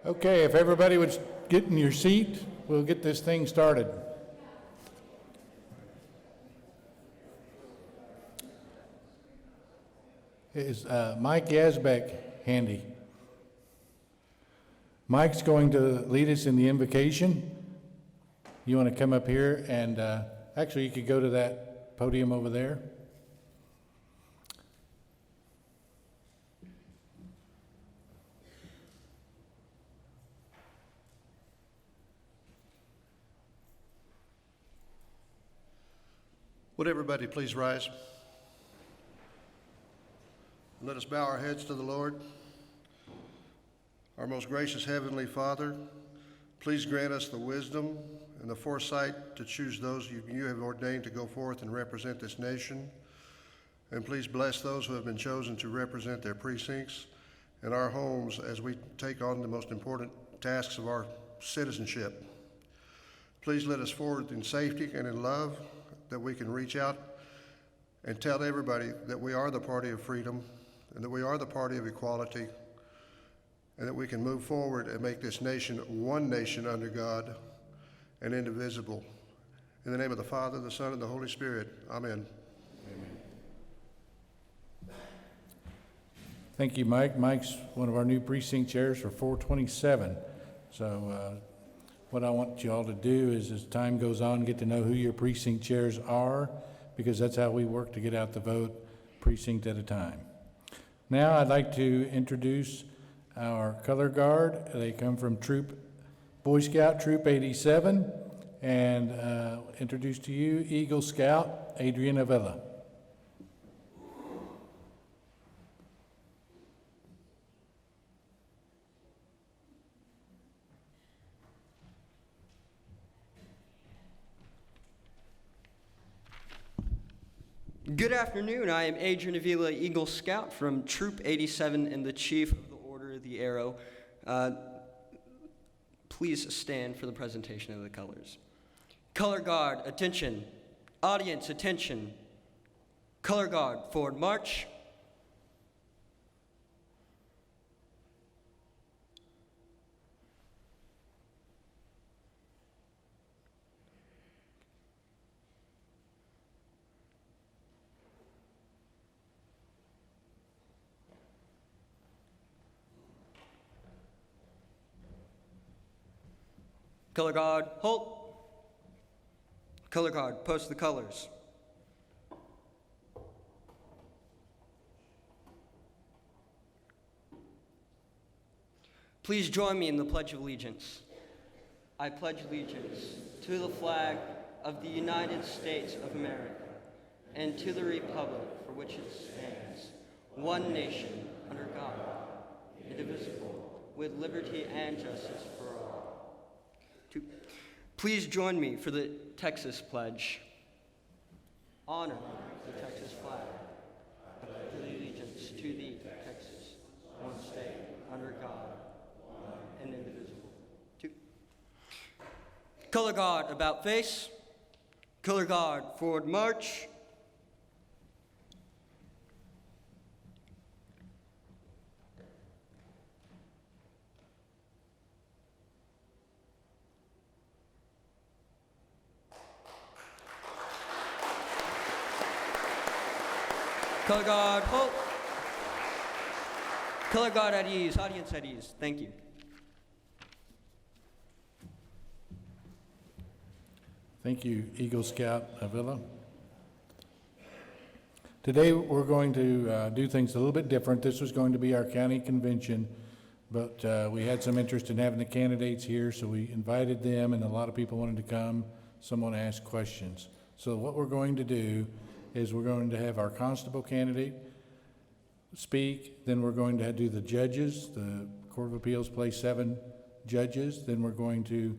Okay, if everybody would get in your seat, we'll get this thing started. Is Mike Yazbek handy? Mike's going to lead us in the invocation. You want to come up here and actually you could go to that podium over there. Would everybody please rise? Let us bow our heads to the Lord. Our most gracious Heavenly Father, please grant us the wisdom and the foresight to choose those you have ordained to go forth and represent this nation. And please bless those who have been chosen to represent their precincts and our homes as we take on the most important tasks of our citizenship. Please let us forward in safety and in love, that we can reach out and tell everybody that we are the party of freedom and that we are the party of equality, and that we can move forward and make this nation one nation under God and indivisible. In the name of the Father, the Son, and the Holy Spirit, amen. Thank you, Mike. Mike's one of our new precinct chairs for 427. So what I want you all to do is, as time goes on, get to know who your precinct chairs are, because that's how we work to get out the vote, precinct at a time. Now I'd like to introduce our color guard. They come from Boy Scout Troop 87, and introduce to you Eagle Scout Adrian Avila. Good afternoon. I am Adrian Avila, Eagle Scout from Troop 87 and the Chief of the Order of the Arrow. Please stand for the presentation of the colors. Color guard, attention. Audience, attention. Color guard, forward march. Color guard, halt. Color guard, post the colors. Please join me in the Pledge of Allegiance. I pledge allegiance to the flag of the United States of America and to the republic for which it stands, one nation, under God, indivisible, with liberty and justice for all. Please join me for the Texas Pledge. Honor the Texas flag. I pledge allegiance to thee, Texas, one state, under God, and indivisible. Two. Color guard, about face. Color guard, forward march. Color guard, halt. Color guard at ease, audience at ease. Thank you. Thank you, Eagle Scout Avila. Today we're going to do things a little bit different. This was going to be our county convention, but we had some interest in having the candidates here, so we invited them, and a lot of people wanted to come. Someone asked questions. So what we're going to do is we're going to have our constable candidate speak, then we're going to do the judges. The Court of Appeals plays 7 judges. Then we're going to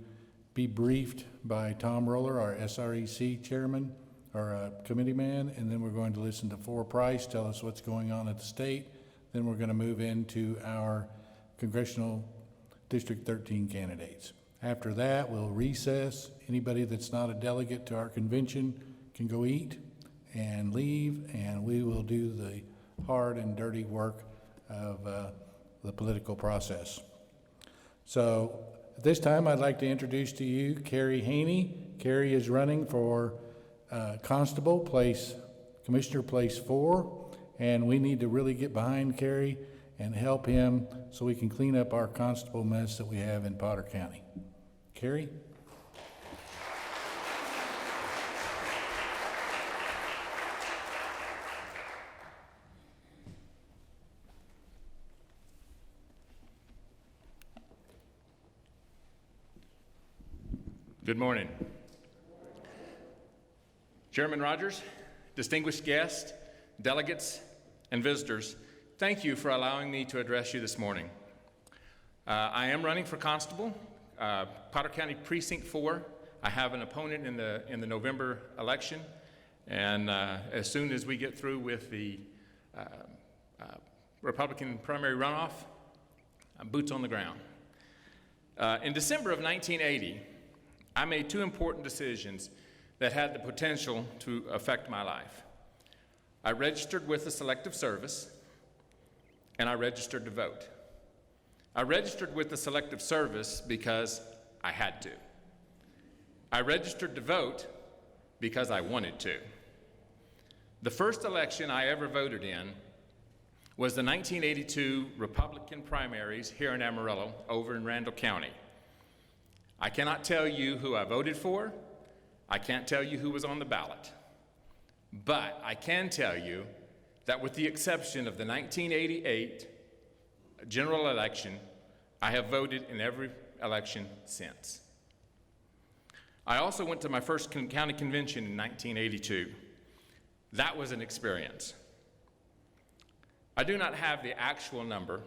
be briefed by Tom Roller, our SREC chairman, or committee man, and then we're going to listen to For Price tell us what's going on at the state. Then we're going to move into our Congressional District 13 candidates. After that, we'll recess. Anybody that's not a delegate to our convention can go eat and leave, and we will do the hard and dirty work of the political process. So at this time, I'd like to introduce to you Carrie Haney. Carrie is running for Constable, Commissioner Place 4, and we need to really get behind Carrie and help him so we can clean up our constable mess that we have in Potter County. Carrie? Good morning. Chairman Rogers, distinguished guests, delegates, and visitors, thank you for allowing me to address you this morning. I am running for Constable, Potter County Precinct 4. I have an opponent in the November election, and as soon as we get through with the Republican primary runoff, boots on the ground. In December of 1980, I made two important decisions that had the potential to affect my life. I registered with the Selective Service, and I registered to vote. I registered with the Selective Service because I had to. I registered to vote because I wanted to. The first election I ever voted in was the 1982 Republican primaries here in Amarillo, over in Randall County. I cannot tell you who I voted for. I can't tell you who was on the ballot. But I can tell you that with the exception of the 1988 general election, I have voted in every election since. I also went to my first county convention in 1982. That was an experience. I do not have the actual number,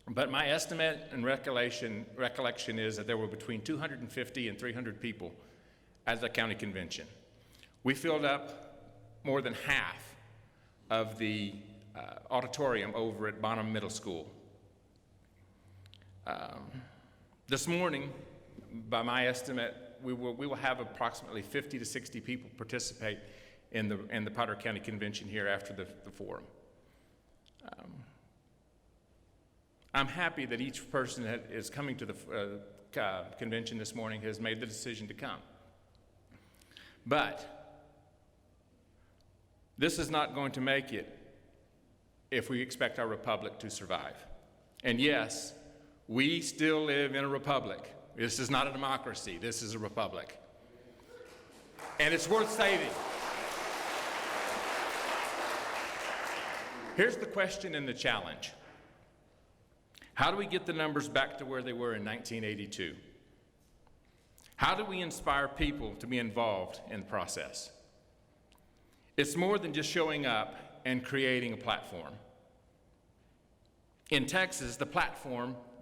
but my estimate and recollection is that there were between 250 and 300 people at the county convention. We filled up more than half of the auditorium over at Bonham Middle School. This morning, by my estimate, we will have approximately 50 to 60 people participate in the Potter County Convention here after the forum. I'm happy that each person that is coming to the convention this morning has made the decision to come. But this is not going to make it if we expect our republic to survive. And yes, we still live in a republic. This is not a democracy, this is a republic. And it's worth saving. Here's the question and the challenge. How do we get the numbers back to where they were in 1982? How do we inspire people to be involved in the process? It's more than just showing up and creating a platform. In Texas, the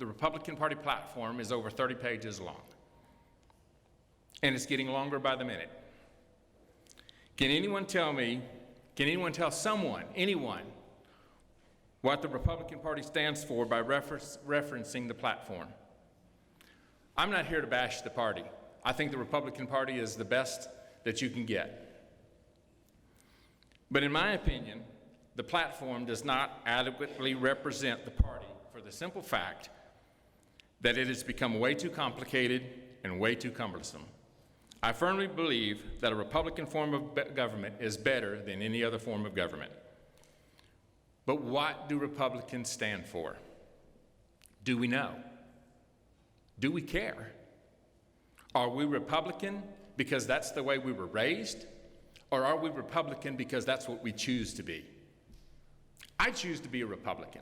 Republican Party platform, is over 30 pages long. And it's getting longer by the minute. Can anyone tell someone, anyone, what the Republican Party stands for by referencing the platform? I'm not here to bash the party. I think the Republican Party is the best that you can get. But in my opinion, the platform does not adequately represent the party for the simple fact that it has become way too complicated and way too cumbersome. I firmly believe that a Republican form of government is better than any other form of government. But what do Republicans stand for? Do we know? Do we care? Are we Republican because that's the way we were raised? Or are we Republican because that's what we choose to be? I choose to be a Republican.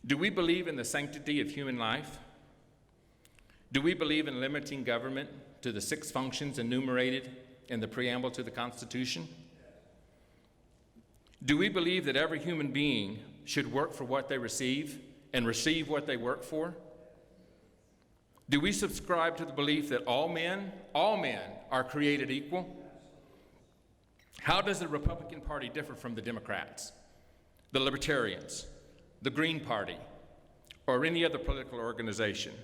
Do we believe in the sanctity of human life? Do we believe in limiting government to the 6 functions enumerated in the preamble to the Constitution? Do we believe that every human being should work for what they receive and receive what they work for? Do we subscribe to the belief that all men are created equal? How does the Republican Party differ from the Democrats, the Libertarians, the Green Party, or any other political organization?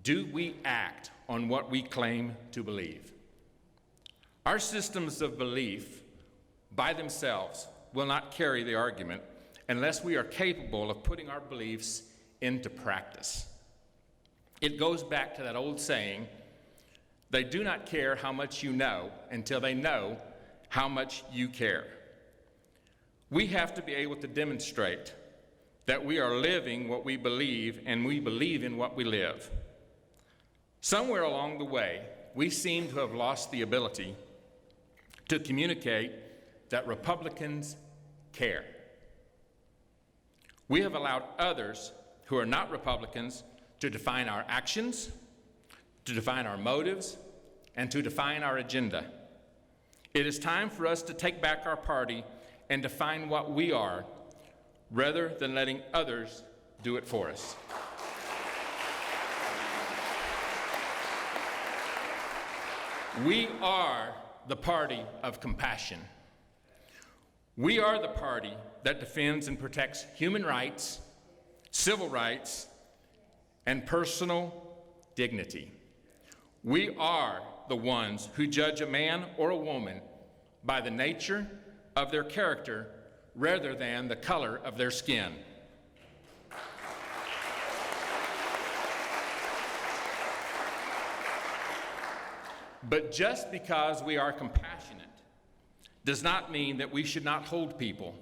Do we act on what we claim to believe? Our systems of belief by themselves will not carry the argument unless we are capable of putting our beliefs into practice. It goes back to that old saying, they do not care how much you know until they know how much you care. We have to be able to demonstrate that we are living what we believe and we believe in what we live. Somewhere along the way, we seem to have lost the ability to communicate that Republicans care. We have allowed others who are not Republicans to define our actions, to define our motives, and to define our agenda. It is time for us to take back our party and define what we are, rather than letting others do it for us. We are the party of compassion. We are the party that defends and protects human rights, civil rights, and personal dignity. We are the ones who judge a man or a woman by the nature of their character rather than the color of their skin. But just because we are compassionate does not mean that we should not hold people,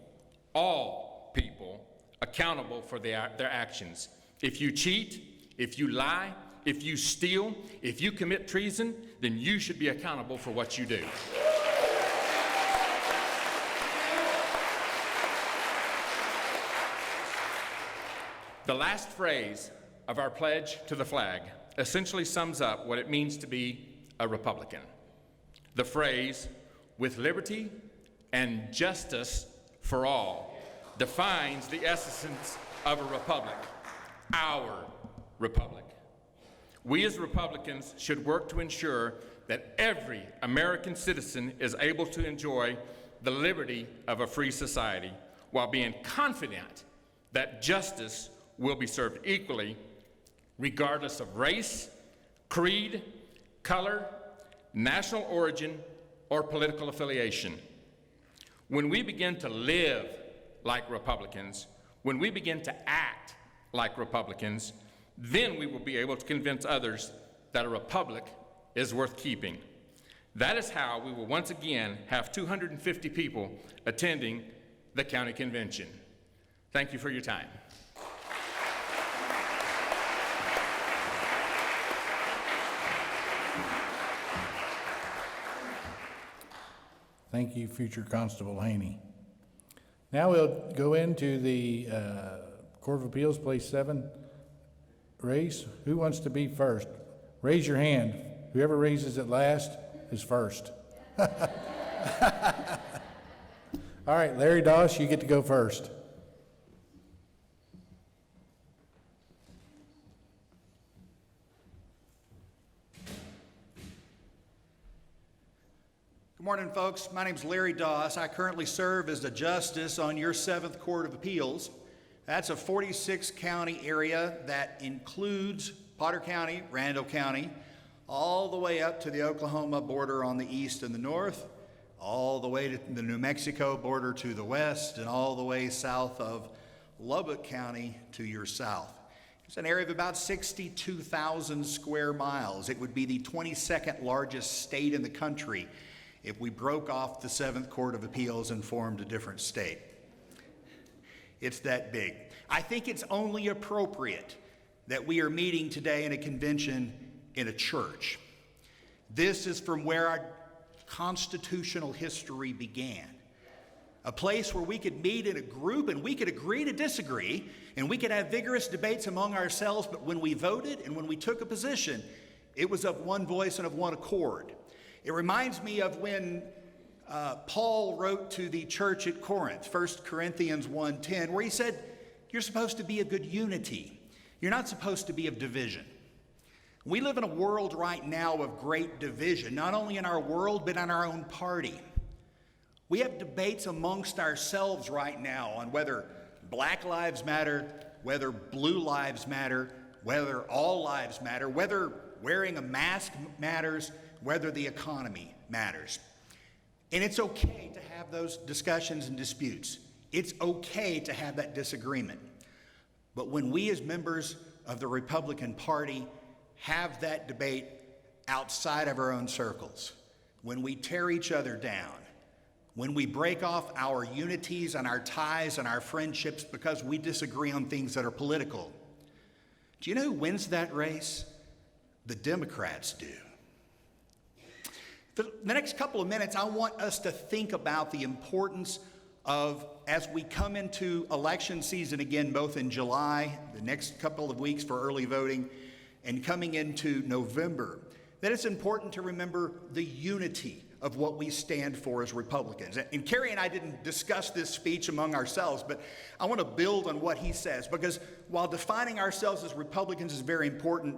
all people, accountable for their actions. If you cheat, if you lie, if you steal, if you commit treason, then you should be accountable for what you do. The last phrase of our pledge to the flag essentially sums up what it means to be a Republican. The phrase, "with liberty and justice for all," defines the essence of a republic, our republic. We as Republicans should work to ensure that every American citizen is able to enjoy the liberty of a free society while being confident that justice will be served equally, regardless of race, creed, color, national origin, or political affiliation. When we begin to live like Republicans, when we begin to act like Republicans, then we will be able to convince others that a republic is worth keeping. That is how we will once again have 250 people attending the county convention. Thank you for your time. Thank you, future Constable Haney. Now we'll go into the Court of Appeals, Place 7 race. Who wants to be first? Raise your hand. Whoever raises it last is first. All right, Larry Doss, you get to go first. Good morning, folks. My name's Larry Doss. I currently serve as the justice on your 7th Court of Appeals. That's a 46-county area that includes Potter County, Randall County, all the way up to the Oklahoma border on the east and the north, all the way to the New Mexico border to the west, and all the way south of Lubbock County to your south. It's an area of about 62,000 square miles. It would be the 22nd largest state in the country if we broke off the 7th Court of Appeals and formed a different state. It's that big. I think it's only appropriate that we are meeting today in a convention in a church. This is from where our constitutional history began. A place where we could meet in a group and we could agree to disagree and we could have vigorous debates among ourselves, but when we voted and when we took a position, it was of one voice and of one accord. It reminds me of when Paul wrote to the church at Corinth, 1 Corinthians 1:10, where he said, you're supposed to be a good unity. You're not supposed to be of division. We live in a world right now of great division, not only in our world, but in our own party. We have debates amongst ourselves right now on whether Black lives matter, whether blue lives matter, whether all lives matter, whether wearing a mask matters, whether the economy matters. And it's okay to have those discussions and disputes. It's okay to have that disagreement. But when we as members of the Republican Party have that debate outside of our own circles, when we tear each other down, when we break off our unities and our ties and our friendships because we disagree on things that are political, do you know who wins that race? The Democrats do. For the next couple of minutes, I want us to think about the importance of, as we come into election season again, both in July, the next couple of weeks for early voting, and coming into November, that it's important to remember the unity of what we stand for as Republicans. And Kerry and I didn't discuss this speech among ourselves, but I want to build on what he says, because while defining ourselves as Republicans is very important,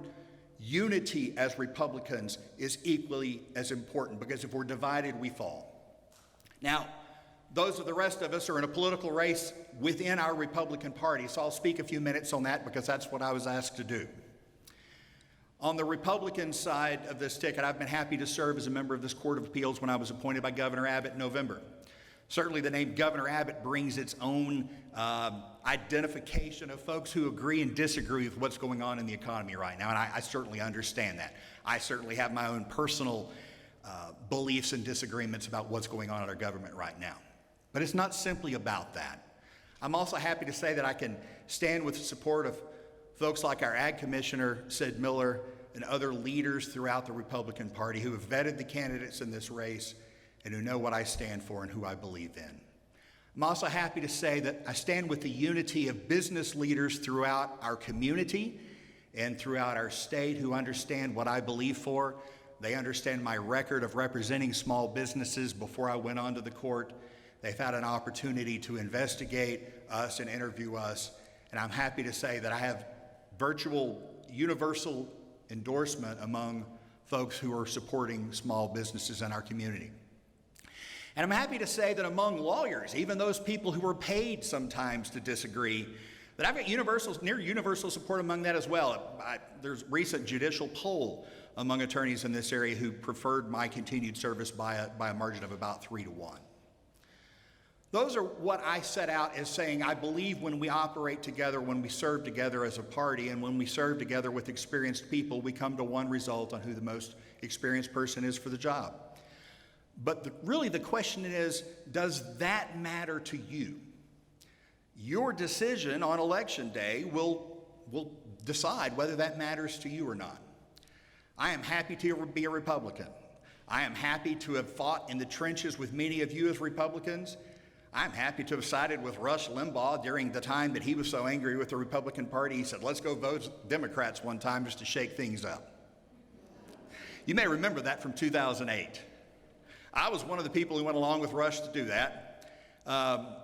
unity as Republicans is equally as important, because if we're divided, we fall. Now, those of the rest of us are in a political race within our Republican Party, so I'll speak a few minutes on that because that's what I was asked to do. On the Republican side of this ticket, I've been happy to serve as a member of this Court of Appeals when I was appointed by Governor Abbott in November. Certainly the name Governor Abbott brings its own identification of folks who agree and disagree with what's going on in the economy right now, and I certainly understand that. I certainly have my own personal beliefs and disagreements about what's going on in our government right now. But it's not simply about that. I'm also happy to say that I can stand with the support of folks like our Ag Commissioner, Sid Miller, and other leaders throughout the Republican Party who have vetted the candidates in this race and who know what I stand for and who I believe in. I'm also happy to say that I stand with the unity of business leaders throughout our community and throughout our state who understand what I believe for. They understand my record of representing small businesses before I went onto the court. They've had an opportunity to investigate us and interview us, and I'm happy to say that I have virtual universal endorsement among folks who are supporting small businesses in our community. And I'm happy to say that among lawyers, even those people who are paid sometimes to disagree, that I've got near universal support among that as well. There's a recent judicial poll among attorneys in this area who preferred my continued service by a margin of about 3-1. Those are what I set out as saying I believe when we operate together, when we serve together as a party, and when we serve together with experienced people, we come to one result on who the most experienced person is for the job. But really the question is, does that matter to you? Your decision on election day will decide whether that matters to you or not. I am happy to be a Republican. I am happy to have fought in the trenches with many of you as Republicans. I'm happy to have sided with Rush Limbaugh during the time that he was so angry with the Republican Party. He said, let's go vote Democrats one time just to shake things up. You may remember that from 2008. I was one of the people who went along with Rush to do that.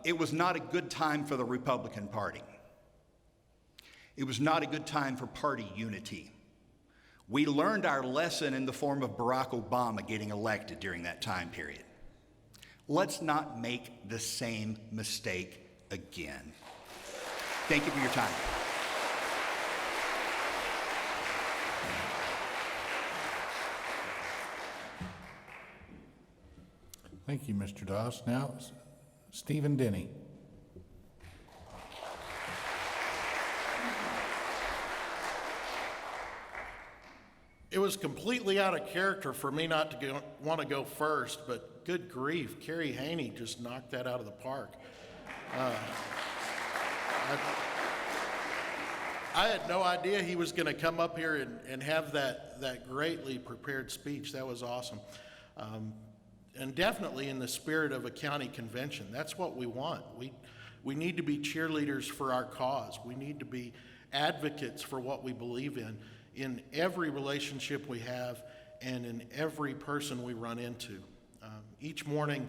It was not a good time for the Republican Party. It was not a good time for party unity. We learned our lesson in the form of Barack Obama getting elected during that time period. Let's not make the same mistake again. Thank you for your time. Thank you, Mr. Doss. Now, Stephen Denny. It was completely out of character for me not to want to go first, but good grief, Kerry Haney just knocked that out of the park. I had no idea he was going to come up here and have that greatly prepared speech. That was awesome. And definitely in the spirit of a county convention. That's what we want. We need to be cheerleaders for our cause. We need to be advocates for what we believe in every relationship we have and in every person we run into. Each morning,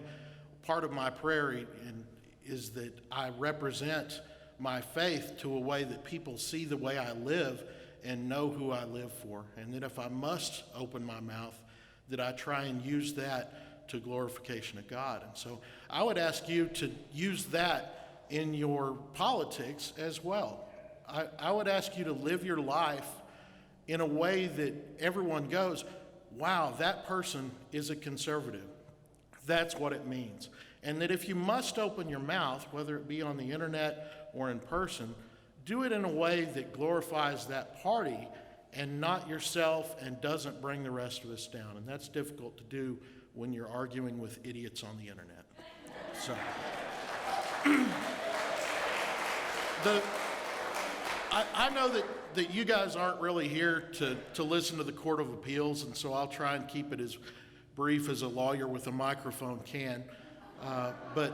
part of my prayer is that I represent my faith to a way that people see the way I live and know who I live for. And that if I must open my mouth, that I try and use that to glorification of God. And so I would ask you to use that in your politics as well. I would ask you to live your life in a way that everyone goes, wow, that person is a conservative. That's what it means. and that if you must open your mouth, whether it be on the internet or in person, do it in a way that glorifies that party and not yourself and doesn't bring the rest of us down. And that's difficult to do when you're arguing with idiots on the internet. So, I know that you guys aren't really here to listen to the Court of Appeals, and so I'll try and keep it as brief as a lawyer with a microphone can. But,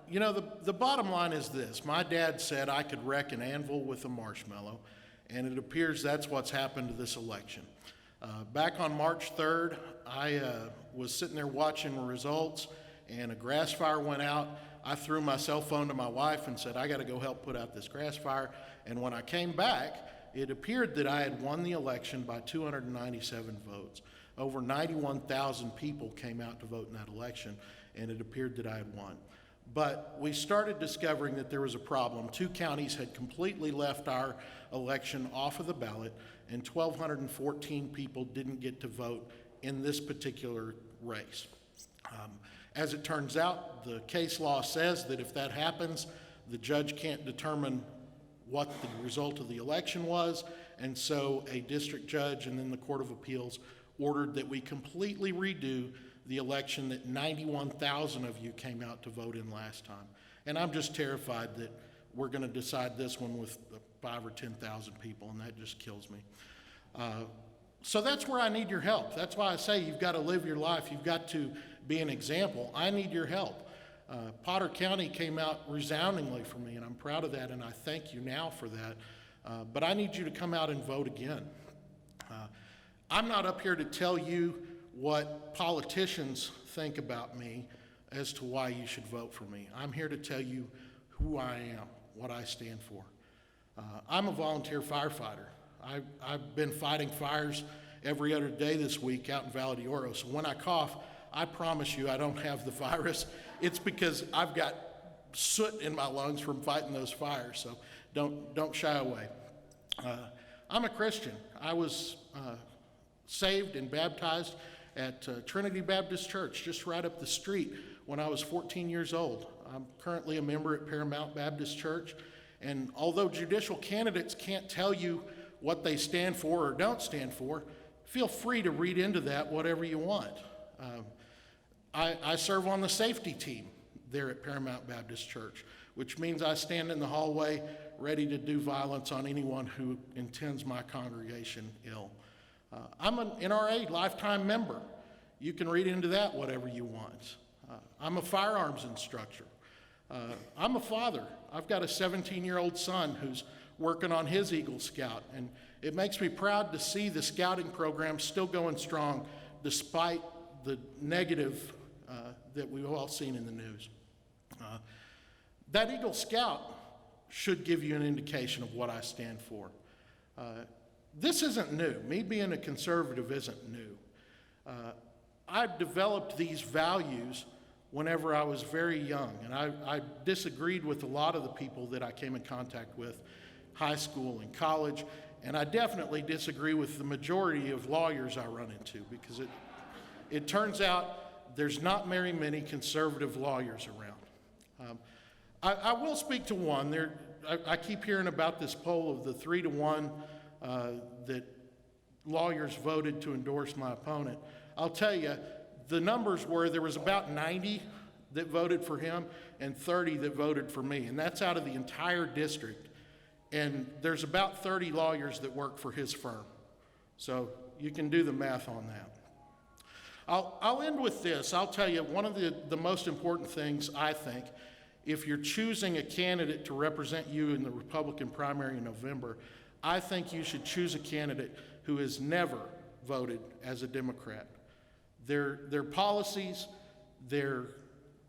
you know, the bottom line is this. My dad said I could wreck an anvil with a marshmallow, and it appears that's what's happened to this election. Back on March 3rd, I was sitting there watching the results, and a grass fire went out. I threw my cell phone to my wife and said, I got to go help put out this grass fire. And when I came back, it appeared that I had won the election by 297 votes. Over 91,000 people came out to vote in that election, and it appeared that I had won. But we started discovering that there was a problem. 2 counties had completely left our election off of the ballot, and 1,214 people didn't get to vote in this particular race. As it turns out, the case law says that if that happens, the judge can't determine what the result of the election was, and so a district judge and then the Court of Appeals ordered that we completely redo the election that 91,000 of you came out to vote in last time. And I'm just terrified that we're going to decide this one with 5,000 or 10,000 people, and that just kills me. So that's where I need your help. That's why I say you've got to live your life. You've got to be an example. I need your help. Potter County came out resoundingly for me, and I'm proud of that, and I thank you now for that. But I need you to come out and vote again. I'm not up here to tell you what politicians think about me as to why you should vote for me. I'm here to tell you who I am, what I stand for. I'm a volunteer firefighter. I've been fighting fires every other day this week out in Valle de Oro. So when I cough, I promise you I don't have the virus. It's because I've got soot in my lungs from fighting those fires. So don't shy away. I'm a Christian. I was saved and baptized at Trinity Baptist Church just right up the street when I was 14 years old. I'm currently a member at Paramount Baptist Church, and although judicial candidates can't tell you what they stand for or don't stand for, feel free to read into that whatever you want. I serve on the safety team there at Paramount Baptist Church, which means I stand in the hallway ready to do violence on anyone who intends my congregation ill. I'm an NRA lifetime member. You can read into that whatever you want. I'm a firearms instructor. I'm a father. I've got a 17-year-old son who's working on his Eagle Scout, and it makes me proud to see the scouting program still going strong despite the negative that we've all seen in the news. That Eagle Scout should give you an indication of what I stand for. This isn't new. Me being a conservative isn't new. I developed these values whenever I was very young, and I disagreed with a lot of the people that I came in contact with, high school and college, and I definitely disagree with the majority of lawyers I run into, because it turns out there's not very many conservative lawyers around. I will speak to one. I keep hearing about this poll of the 3-to-1 that lawyers voted to endorse my opponent. I'll tell you, the numbers were there was about 90 that voted for him and 30 that voted for me, and that's out of the entire district. And there's about 30 lawyers that work for his firm. So you can do the math on that. I'll end with this. I'll tell you, one of the most important things, I think, if you're choosing a candidate to represent you in the Republican primary in November, I think you should choose a candidate who has never voted as a Democrat. Their policies, their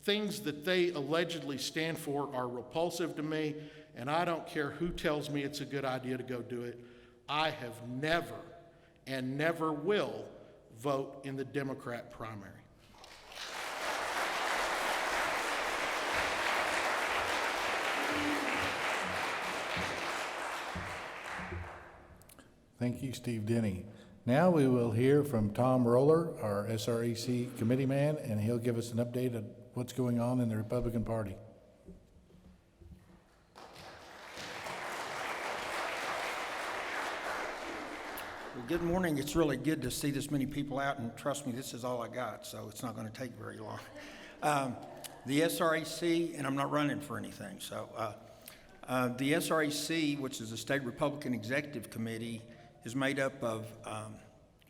things that they allegedly stand for are repulsive to me, and I don't care who tells me it's a good idea to go do it. I have never and never will vote in the Democrat primary. Thank you, Steve Denny. Now we will hear from Tom Roller, our SREC committee man, and he'll give us an update on what's going on in the Republican Party. Well, good morning. It's really good to see this many people out, and trust me, this is all I got, so it's not going to take very long. The SRAC, and I'm not running for anything, so the SRAC, which is the State Republican Executive Committee, is made up of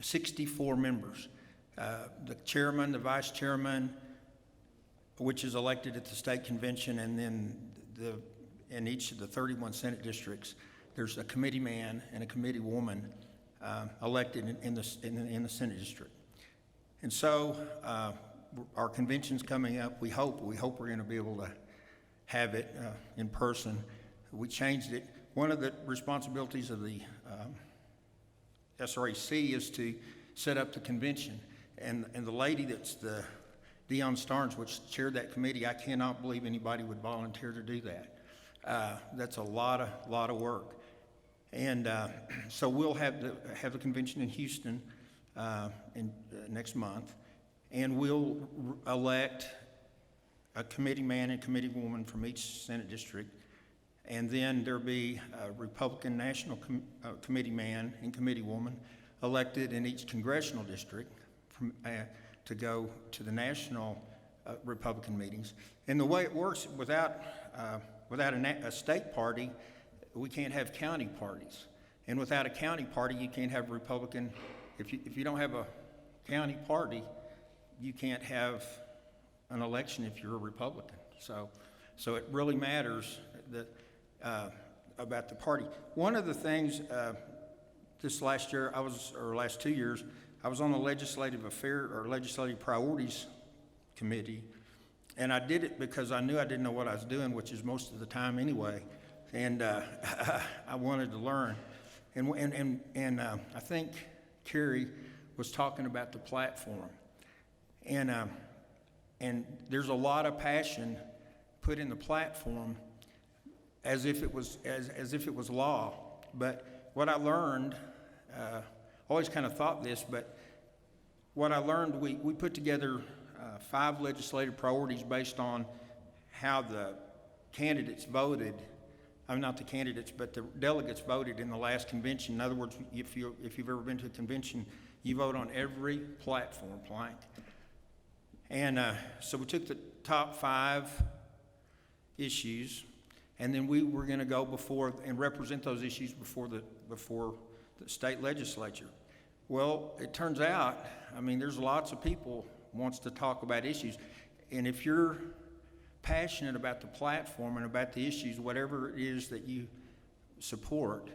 64 members. The chairman, the vice chairman, which is elected at the state convention, and then in each of the 31 Senate districts, there's a committee man and a committee woman elected in the Senate district. And so our convention's coming up. We hope we're going to be able to have it in person. We changed it. One of the responsibilities of the SRAC is to set up the convention. And the lady that's the Dion Starnes, which chaired that committee, I cannot believe anybody would volunteer to do that. That's a lot of work. And so we'll have the convention in Houston next month, and we'll elect a committee man and committee woman from each Senate district, and then there'll be a Republican National Committee man and committee woman elected in each congressional district to go to the national Republican meetings. And the way it works, without a state party, we can't have county parties. And without a county party, you can't have Republican. If you don't have a county party, you can't have an election if you're a Republican. So it really matters that about the party. One of the things this last year, last 2 years, I was on the Legislative Priorities Committee, and I did it because I knew I didn't know what I was doing, which is most of the time anyway. And I wanted to learn. And I think Kerry was talking about the platform. And there's a lot of passion put in the platform as if it was law. But what I learned, always kind of thought this, but what I learned, we put together 5 legislative priorities based on how the candidates voted. I'm not the candidates, but the delegates voted in the last convention. In other words, if you've ever been to a convention, you vote on every platform plank. And so we took the top 5 issues, and then we were going to go before and represent those issues before the state legislature. Well, it turns out, there's lots of people wants to talk about issues, and if you're passionate about the platform and about the issues, whatever it is that you support,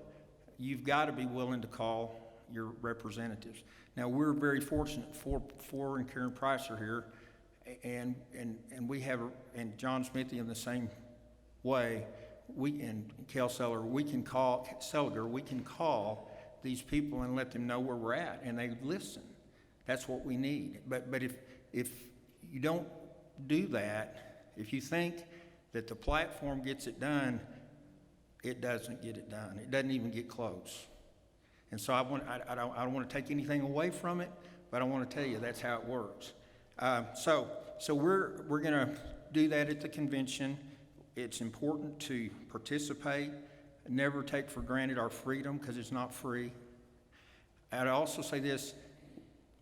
you've got to be willing to call your representatives. Now, we're very fortunate. Four and Karen Price are here, and we have, and John Smithy in the same way. And Kel Seller, we can call these people and let them know where we're at, and they listen. That's what we need. But if you don't do that, if you think that the platform gets it done, it doesn't get it done. It doesn't even get close. And so I don't want to take anything away from it, but I want to tell you that's how it works. So we're going to do that at the convention. It's important to participate, never take for granted our freedom, because it's not free. I'd also say this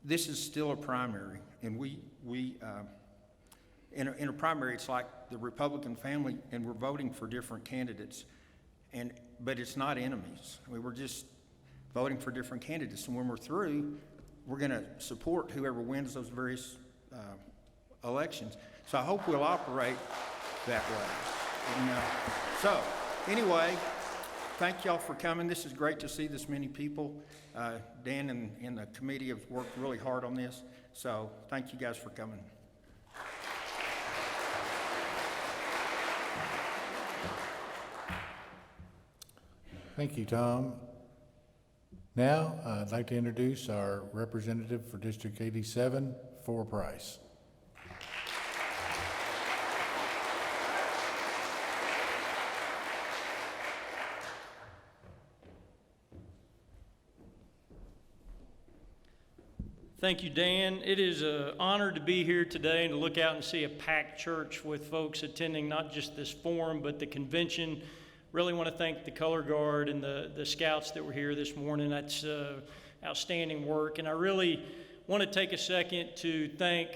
is still a primary, and we in a primary, it's like the Republican family, and we're voting for different candidates, but it's not enemies. We're just voting for different candidates, and when we're through, we're going to support whoever wins those various elections. So I hope we'll operate that way. And, so anyway, thank y'all for coming. This is great to see this many people. Dan and the committee have worked really hard on this, so thank you guys for coming. Thank you, Tom. Now, I'd like to introduce our representative for District 87, for Price. Thank you, Dan. It is an honor to be here today and to look out and see a packed church with folks attending not just this forum, but the convention. Really want to thank the Color Guard and the scouts that were here this morning. That's outstanding work. And I really want to take a second to thank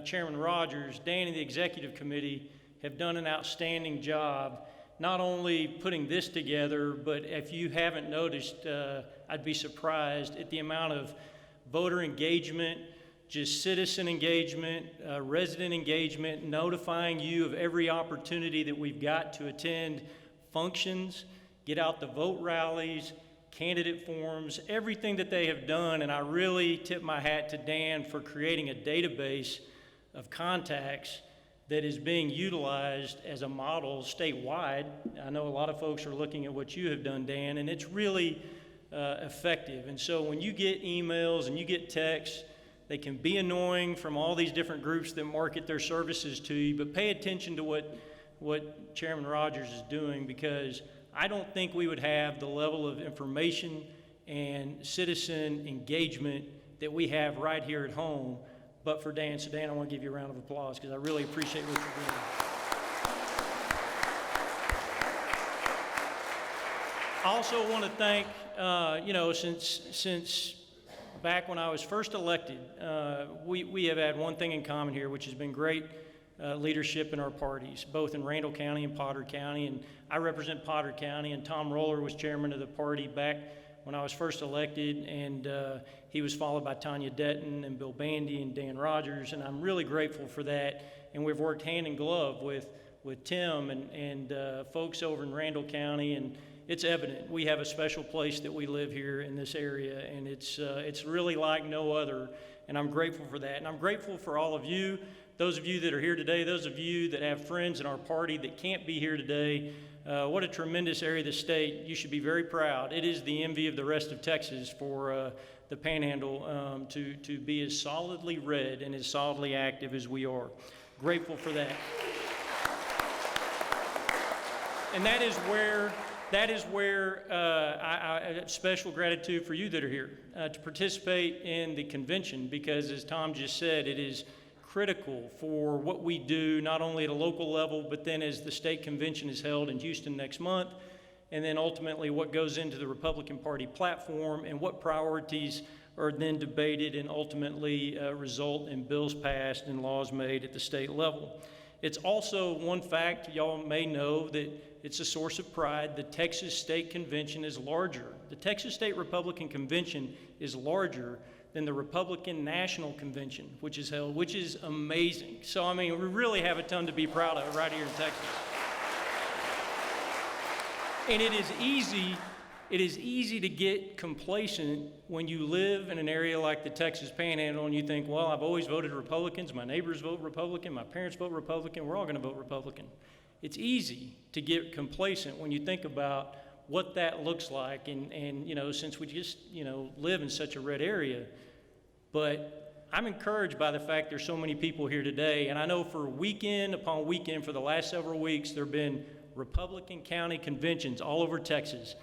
Chairman Rogers. Dan and the Executive Committee have done an outstanding job, not only putting this together, but if you haven't noticed, I'd be surprised at the amount of voter engagement, just citizen engagement, resident engagement, notifying you of every opportunity that we've got to attend functions, get out the vote rallies, candidate forums, everything that they have done. And I really tip my hat to Dan for creating a database of contacts that is being utilized as a model statewide. I know a lot of folks are looking at what you have done, Dan, and it's really effective. And so when you get emails and you get texts, they can be annoying from all these different groups that market their services to you, but pay attention to what Chairman Rogers is doing, because I don't think we would have the level of information and citizen engagement that we have right here at home but for Dan. So Dan, I want to give you a round of applause because I really appreciate what you're doing. I also want to thank, since back when I was first elected, we have had one thing in common here, which has been great leadership in our parties, both in Randall County and Potter County. And I represent Potter County, and Tom Roller was chairman of the party back when I was first elected, and he was followed by Tanya Detton and Bill Bandy and Dan Rogers, and I'm really grateful for that. And we've worked hand in glove with Tim and folks over in Randall County, and it's evident we have a special place that we live here in this area, and it's really like no other, and I'm grateful for that. And I'm grateful for all of you, those of you that are here today, those of you that have friends in our party that can't be here today. What a tremendous area of the state. You should be very proud. It is the envy of the rest of Texas for the Panhandle to be as solidly red and as solidly active as we are. Grateful for that. And that is where I have special gratitude for you that are here to participate in the convention, because as Tom just said, it is critical for what we do, not only at a local level, but then as the state convention is held in Houston next month, and then ultimately what goes into the Republican Party platform and what priorities are then debated and ultimately result in bills passed and laws made at the state level. It's also one fact y'all may know that it's a source of pride. The Texas State Convention is larger. The Texas State Republican Convention is larger than the Republican National Convention, which is held, which is amazing. So, I mean, we really have a ton to be proud of right here in Texas. And it is easy to get complacent when you live in an area like the Texas Panhandle and you think, well, I've always voted Republicans, my neighbors vote Republican, my parents vote Republican, we're all gonna vote Republican. It's easy to get complacent when you think about what that looks like, and since we just, live in such a red area. But I'm encouraged by the fact there's so many people here today, and I know for weekend upon weekend for the last several weeks, there have been Republican county conventions all over Texas.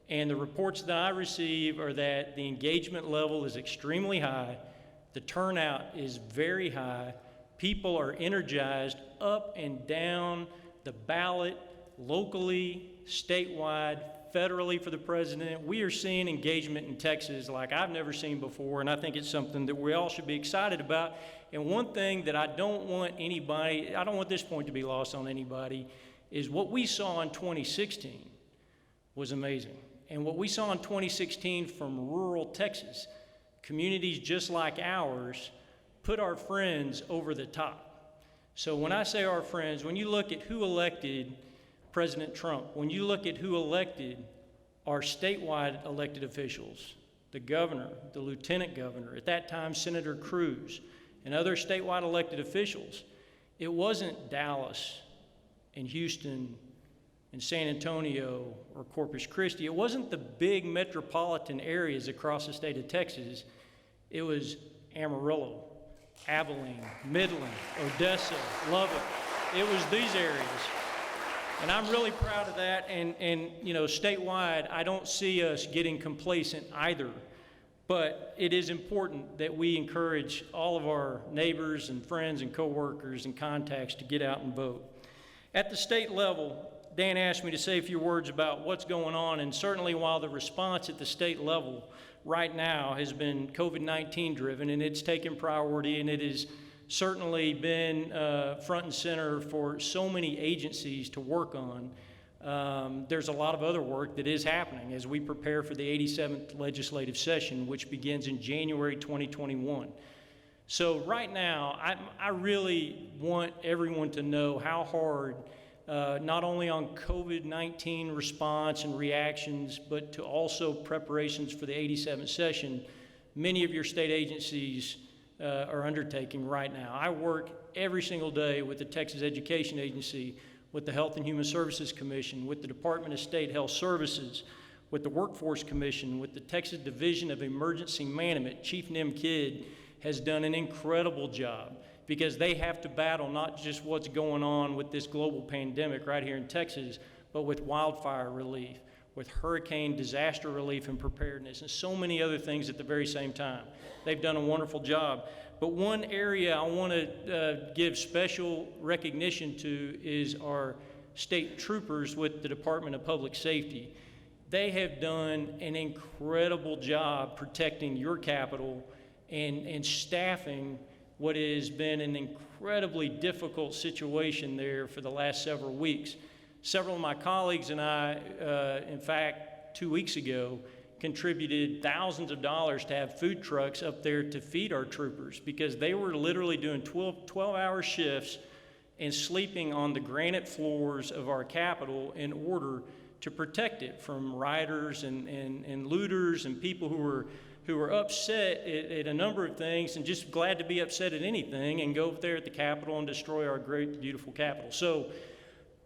And the reports that I receive are that the engagement level is extremely high, the turnout is very high, people are energized up and down the ballot, locally, statewide, federally for the president. We are seeing engagement in Texas like I've never seen before, and I think it's something that we all should be excited about. And one thing that I don't want this point to be lost on anybody, is what we saw in 2016 was amazing. And what we saw in 2016 from rural Texas, communities just like ours, put our friends over the top. So when I say our friends, when you look at who elected President Trump, when you look at who elected our statewide elected officials, the governor, the lieutenant governor, at that time Senator Cruz, and other statewide elected officials, it wasn't Dallas and Houston and San Antonio or Corpus Christi. It wasn't the big metropolitan areas across the state of Texas. It was Amarillo, Abilene, Midland, Odessa, Lubbock. It was these areas. And I'm really proud of that. And statewide, I don't see us getting complacent either. But it is important that we encourage all of our neighbors and friends and coworkers and contacts to get out and vote. At the state level, Dan asked me to say a few words about what's going on, and certainly while the response at the state level right now has been COVID-19 driven, and it's taken priority, and it has certainly been front and center for so many agencies to work on. There's a lot of other work that is happening as we prepare for the 87th legislative session, which begins in January 2021. So right now, I really want everyone to know how hard, not only on COVID-19 response and reactions, but to also preparations for the 87th session, many of your state agencies are undertaking right now. I work every single day with the Texas Education Agency, with the Health and Human Services Commission, with the Department of State Health Services, with the Workforce Commission, with the Texas Division of Emergency Management. Chief Nim Kidd has done an incredible job because they have to battle not just what's going on with this global pandemic right here in Texas, but with wildfire relief, with hurricane disaster relief and preparedness, and so many other things at the very same time. They've done a wonderful job. But one area I want to give special recognition to is our state troopers with the Department of Public Safety. They have done an incredible job protecting your capital and staffing what has been an incredibly difficult situation there for the last several weeks. Several of my colleagues and I, in fact, 2 weeks ago, contributed thousands of dollars to have food trucks up there to feed our troopers because they were literally doing 12-hour shifts and sleeping on the granite floors of our Capitol in order to protect it from rioters and looters and people who were upset at a number of things and just glad to be upset at anything and go up there at the Capitol and destroy our great, beautiful Capitol. So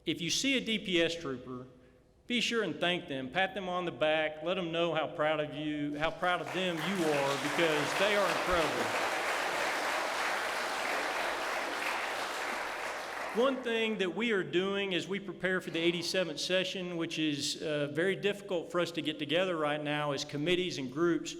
if you see a DPS trooper, be sure and thank them, pat them on the back, let them know how proud of them you are, because they are incredible. One thing that we are doing as we prepare for the 87th session, which is very difficult for us to get together right now as committees and groups,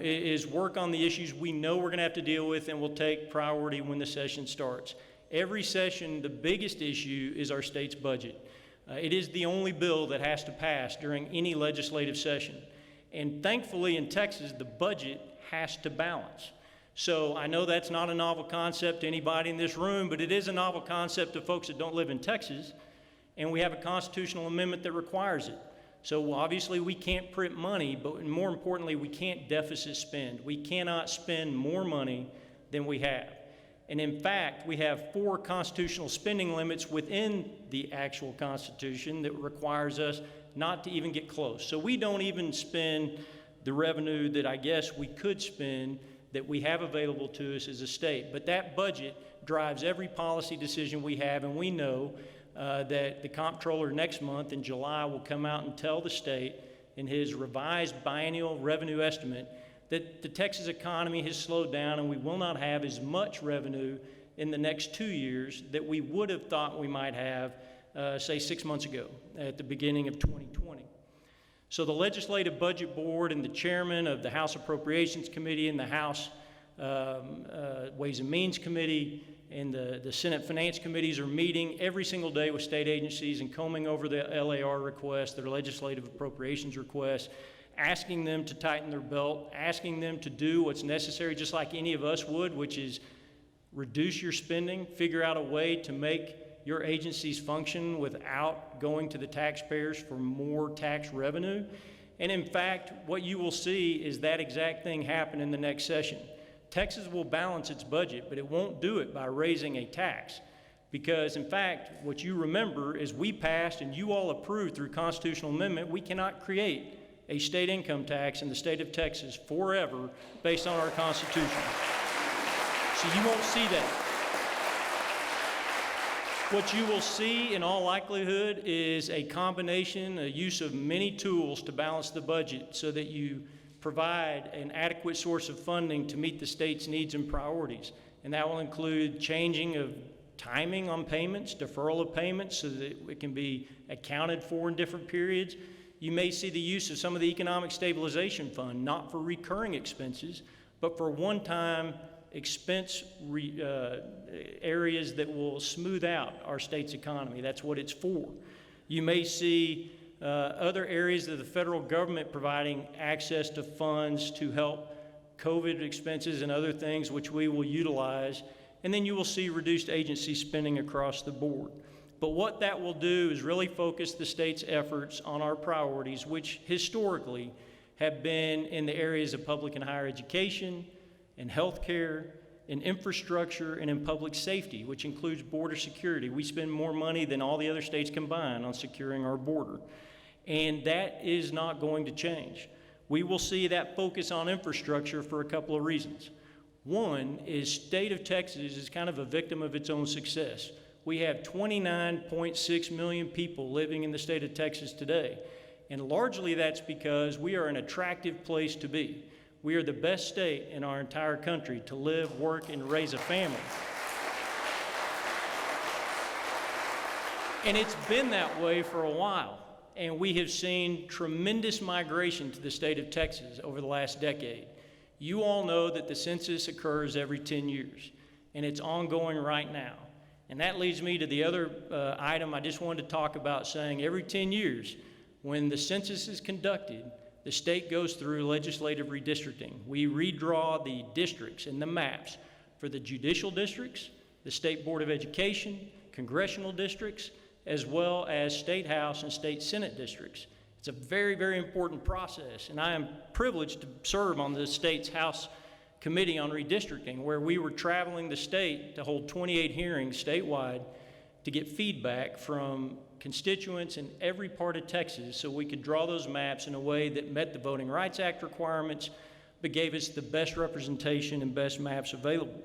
is work on the issues we know we're going to have to deal with and will take priority when the session starts. Every session, the biggest issue is our state's budget. It is the only bill that has to pass during any legislative session. And thankfully in Texas, the budget has to balance. So I know that's not a novel concept to anybody in this room, but it is a novel concept to folks that don't live in Texas, and we have a constitutional amendment that requires it. So obviously we can't print money, but more importantly, we can't deficit spend. We cannot spend more money than we have. And in fact, we have 4 constitutional spending limits within the actual Constitution that requires us not to even get close. So we don't even spend the revenue that I guess we could spend that we have available to us as a state. But that budget drives every policy decision we have, and we know that the comptroller next month in July will come out and tell the state in his revised biennial revenue estimate that the Texas economy has slowed down and we will not have as much revenue in the next 2 years that we would have thought we might have, say 6 months ago at the beginning of 2020. So the Legislative Budget Board and the chairman of the House Appropriations Committee and the House Ways and Means Committee and the Senate Finance Committees are meeting every single day with state agencies and combing over the LAR requests, their legislative appropriations requests, asking them to tighten their belt, asking them to do what's necessary, just like any of us would, which is reduce your spending, figure out a way to make your agencies function without going to the taxpayers for more tax revenue. And in fact, what you will see is that exact thing happen in the next session. Texas will balance its budget, but it won't do it by raising a tax. Because in fact, what you remember is we passed and you all approved through constitutional amendment, we cannot create a state income tax in the state of Texas forever based on our Constitution. So you won't see that. What you will see in all likelihood is a combination, a use of many tools to balance the budget so that you provide an adequate source of funding to meet the state's needs and priorities. And that will include changing of timing on payments, deferral of payments so that it can be accounted for in different periods. you may see the use of some of the Economic Stabilization Fund, not for recurring expenses, but for one-time expense areas that will smooth out our state's economy. That's what it's for. You may see other areas of the federal government providing access to funds to help COVID expenses and other things which we will utilize. And then you will see reduced agency spending across the board. But what that will do is really focus the state's efforts on our priorities, which historically have been in the areas of public and higher education, in healthcare, in infrastructure, and in public safety, which includes border security. We spend more money than all the other states combined on securing our border. And that is not going to change. We will see that focus on infrastructure for a couple of reasons. One is state of Texas is kind of a victim of its own success. We have 29.6 million people living in the state of Texas today. And largely that's because we are an attractive place to be. We are the best state in our entire country to live, work, and raise a family. And it's been that way for a while. And we have seen tremendous migration to the state of Texas over the last decade. You all know that the census occurs every 10 years, and it's ongoing right now. And that leads me to the other item I just wanted to talk about, saying every 10 years, when the census is conducted, the state goes through legislative redistricting. We redraw the districts and the maps for the judicial districts, the State Board of Education, congressional districts, as well as state house and state senate districts. It's a very, very important process, and I am privileged to serve on the state's House Committee on Redistricting, where we were traveling the state to hold 28 hearings statewide to get feedback from constituents in every part of Texas so we could draw those maps in a way that met the Voting Rights Act requirements, but gave us the best representation and best maps available.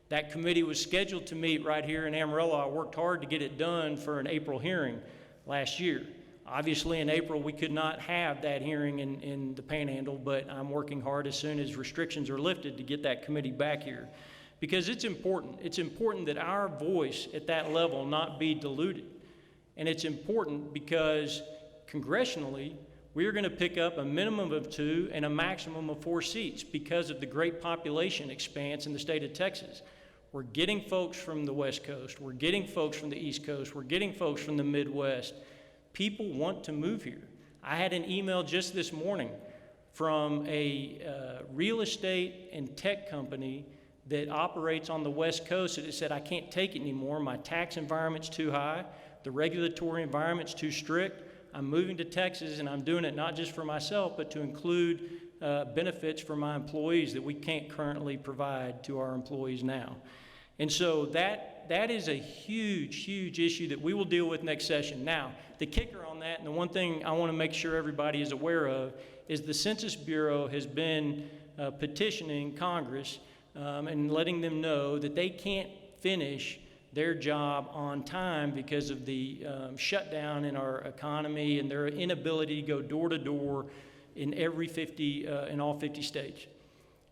That committee was scheduled to meet right here in Amarillo. I worked hard to get it done for an April hearing last year. Obviously, in April, we could not have that hearing in the Panhandle, but I'm working hard as soon as restrictions are lifted to get that committee back here. Because it's important. It's important that our voice at that level not be diluted. And it's important because congressionally, we're going to pick up a minimum of 2 and a maximum of 4 seats because of the great population expanse in the state of Texas. We're getting folks from the West Coast. We're getting folks from the East Coast. We're getting folks from the Midwest. People want to move here. I had an email just this morning from a real estate and tech company that operates on the West Coast that said, I can't take it anymore. My tax environment's too high. The regulatory environment's too strict. I'm moving to Texas, and I'm doing it not just for myself, but to include benefits for my employees that we can't currently provide to our employees now. And so that is a huge, huge issue that we will deal with next session. Now, the kicker on that, and the one thing I want to make sure everybody is aware of, is the Census Bureau has been petitioning Congress and letting them know that they can't finish their job on time because of the shutdown in our economy and their inability to go door to door in all 50 states.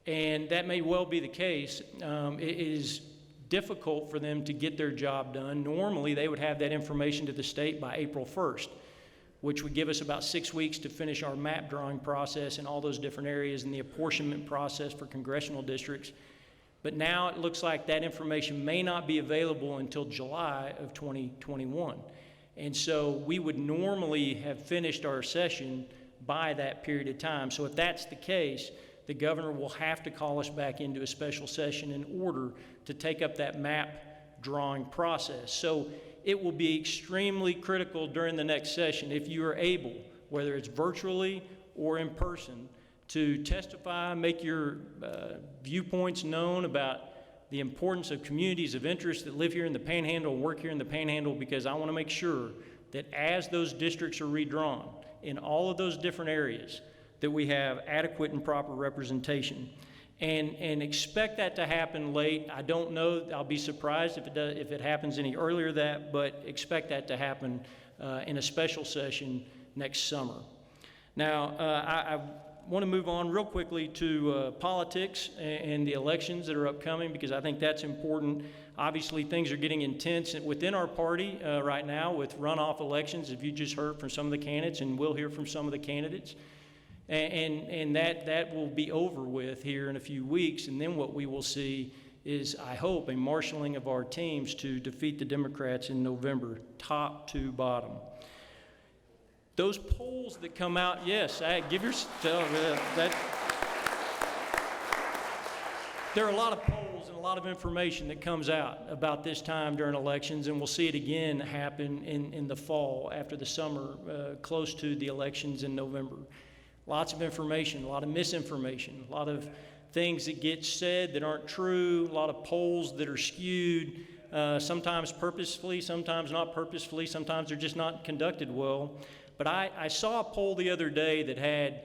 And that may well be the case. It is difficult for them to get their job done. Normally, they would have that information to the state by April 1st, which would give us about 6 weeks to finish our map drawing process in all those different areas and the apportionment process for congressional districts. But now it looks like that information may not be available until July of 2021. And so we would normally have finished our session by that period of time. So if that's the case, the governor will have to call us back into a special session in order to take up that map drawing process. So it will be extremely critical during the next session if you are able, whether it's virtually or in person, to testify, make your viewpoints known about the importance of communities of interest that live here in the Panhandle and work here in the Panhandle, because I want to make sure that as those districts are redrawn in all of those different areas, that we have adequate and proper representation. And expect that to happen late. I don't know, I'll be surprised if it happens any earlier than that, but expect that to happen in a special session next summer. Now, I want to move on real quickly to politics and the elections that are upcoming, because I think that's important. Obviously, things are getting intense within our party right now with runoff elections, if you just heard from some of the candidates, and we'll hear from some of the candidates. And that will be over with here in a few weeks, and then what we will see is, I hope, a marshaling of our teams to defeat the Democrats in November, top to bottom. Those polls that come out, yes, give your, that. There are a lot of polls and a lot of information that comes out about this time during elections, and we'll see it again happen in the fall after the summer, close to the elections in November. Lots of information, a lot of misinformation, a lot of things that get said that aren't true, a lot of polls that are skewed, sometimes purposefully, sometimes not purposefully, sometimes they're just not conducted well. But I saw a poll the other day that had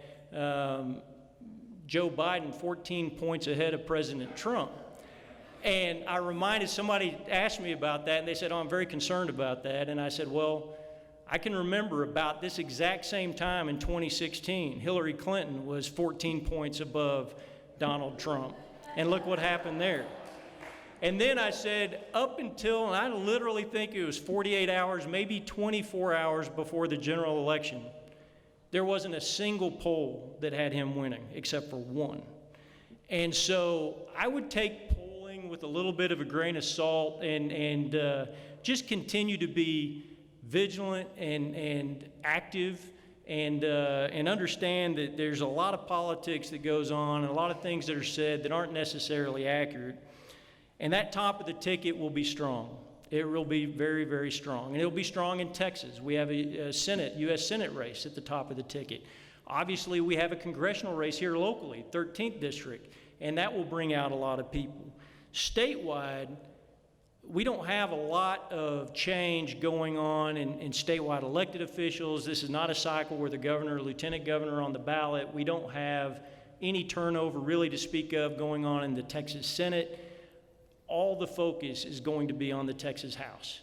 Joe Biden 14 points ahead of President Trump. And I reminded, somebody asked me about that, and they said, oh, I'm very concerned about that. And I said, well, I can remember about this exact same time in 2016, Hillary Clinton was 14 points above Donald Trump. And look what happened there. And then I said, up until, and I literally think it was 48 hours, maybe 24 hours before the general election, there wasn't a single poll that had him winning, except for one. And so I would take polling with a little bit of a grain of salt and just continue to be vigilant and active and understand that there's a lot of politics that goes on and a lot of things that are said that aren't necessarily accurate. And that top of the ticket will be strong. It will be very, very strong. And it'll be strong in Texas. We have a Senate, U.S. Senate race at the top of the ticket. Obviously, we have a congressional race here locally, 13th District, and that will bring out a lot of people. Statewide, we don't have a lot of change going on in statewide elected officials. This is not a cycle where the governor or lieutenant governor are on the ballot. We don't have any turnover really to speak of going on in the Texas Senate. All the focus is going to be on the Texas House.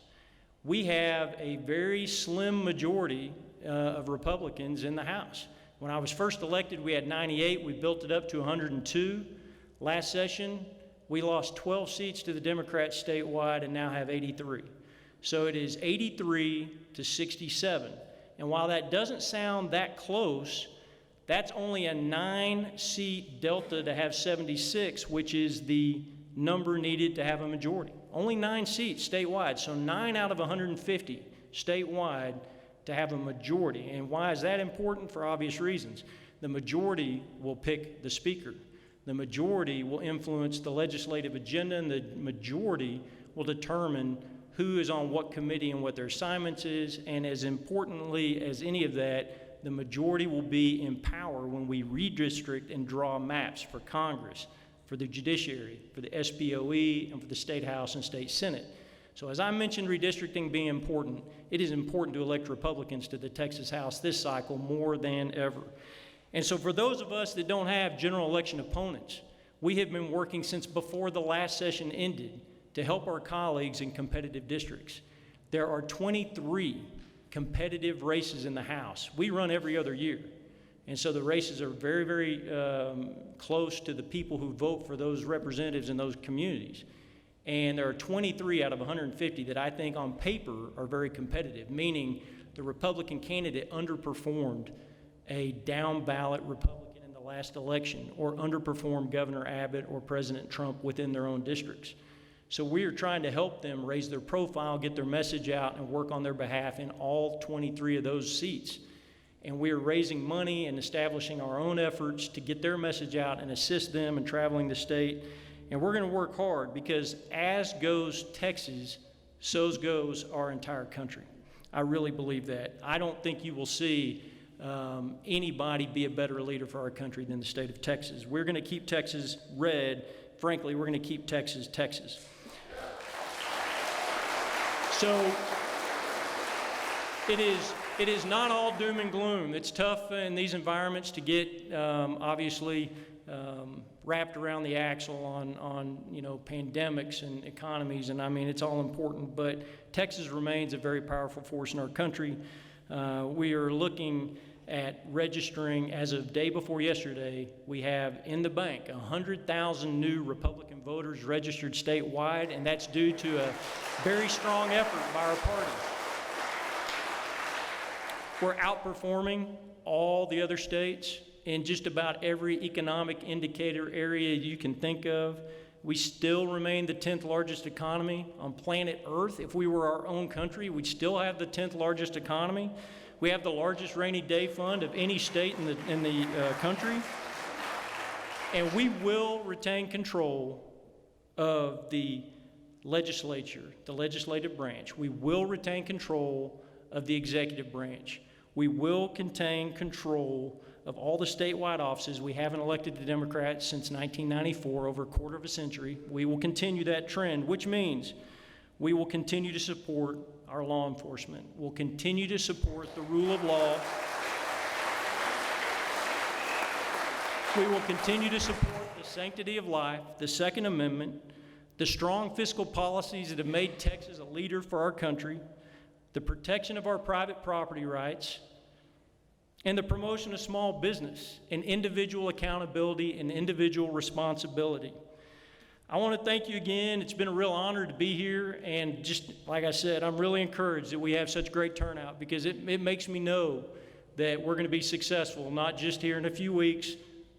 We have a very slim majority of Republicans in the House. When I was first elected, we had 98. We built it up to 102. Last session, we lost 12 seats to the Democrats statewide and now have 83. So it is 83 to 67. And while that doesn't sound that close, that's only a 9-seat delta to have 76, which is the number needed to have a majority. Only 9 seats statewide, so 9 out of 150 statewide to have a majority. And why is that important? For obvious reasons. The majority will pick the speaker. The majority will influence the legislative agenda, and the majority will determine who is on what committee and what their assignments is. And as importantly as any of that, the majority will be in power when we redistrict and draw maps for Congress, for the judiciary, for the SBOE, and for the State House and State Senate. So as I mentioned redistricting being important, it is important to elect Republicans to the Texas House this cycle more than ever. And so for those of us that don't have general election opponents, we have been working since before the last session ended to help our colleagues in competitive districts. There are 23 competitive races in the House. We run every other year. And so the races are very, very close to the people who vote for those representatives in those communities. And there are 23 out of 150 that I think on paper are very competitive, meaning the Republican candidate underperformed a down-ballot Republican in the last election or underperformed Governor Abbott or President Trump within their own districts. So we are trying to help them raise their profile, get their message out, and work on their behalf in all 23 of those seats. And we are raising money and establishing our own efforts to get their message out and assist them in traveling the state. And we're going to work hard because as goes Texas, so goes our entire country. I really believe that. I don't think you will see anybody be a better leader for our country than the state of Texas. We're going to keep Texas red. Frankly, we're going to keep Texas, Texas. So it is not all doom and gloom. It's tough in these environments to get, obviously, wrapped around the axle on pandemics and economies, and I mean, it's all important, but Texas remains a very powerful force in our country. We are looking at registering. As of day before yesterday, we have in the bank 100,000 new Republican voters registered statewide, and that's due to a very strong effort by our party. We're outperforming all the other states in just about every economic indicator area you can think of. We still remain the 10th largest economy on planet Earth. If we were our own country, we'd still have the 10th largest economy. We have the largest rainy day fund of any state in the country. And we will retain control of the legislature, the legislative branch. We will retain control of the executive branch. We will contain control of all the statewide offices. We haven't elected the Democrats since 1994, over a quarter of a century. We will continue that trend, which means we will continue to support our law enforcement. We'll continue to support the rule of law. We will continue to support the sanctity of life, the Second Amendment, the strong fiscal policies that have made Texas a leader for our country, the protection of our private property rights, and the promotion of small business and individual accountability and individual responsibility. I want to thank you again. It's been a real honor to be here, and just like I said, I'm really encouraged that we have such great turnout, because it makes me know that we're going to be successful, not just here in a few weeks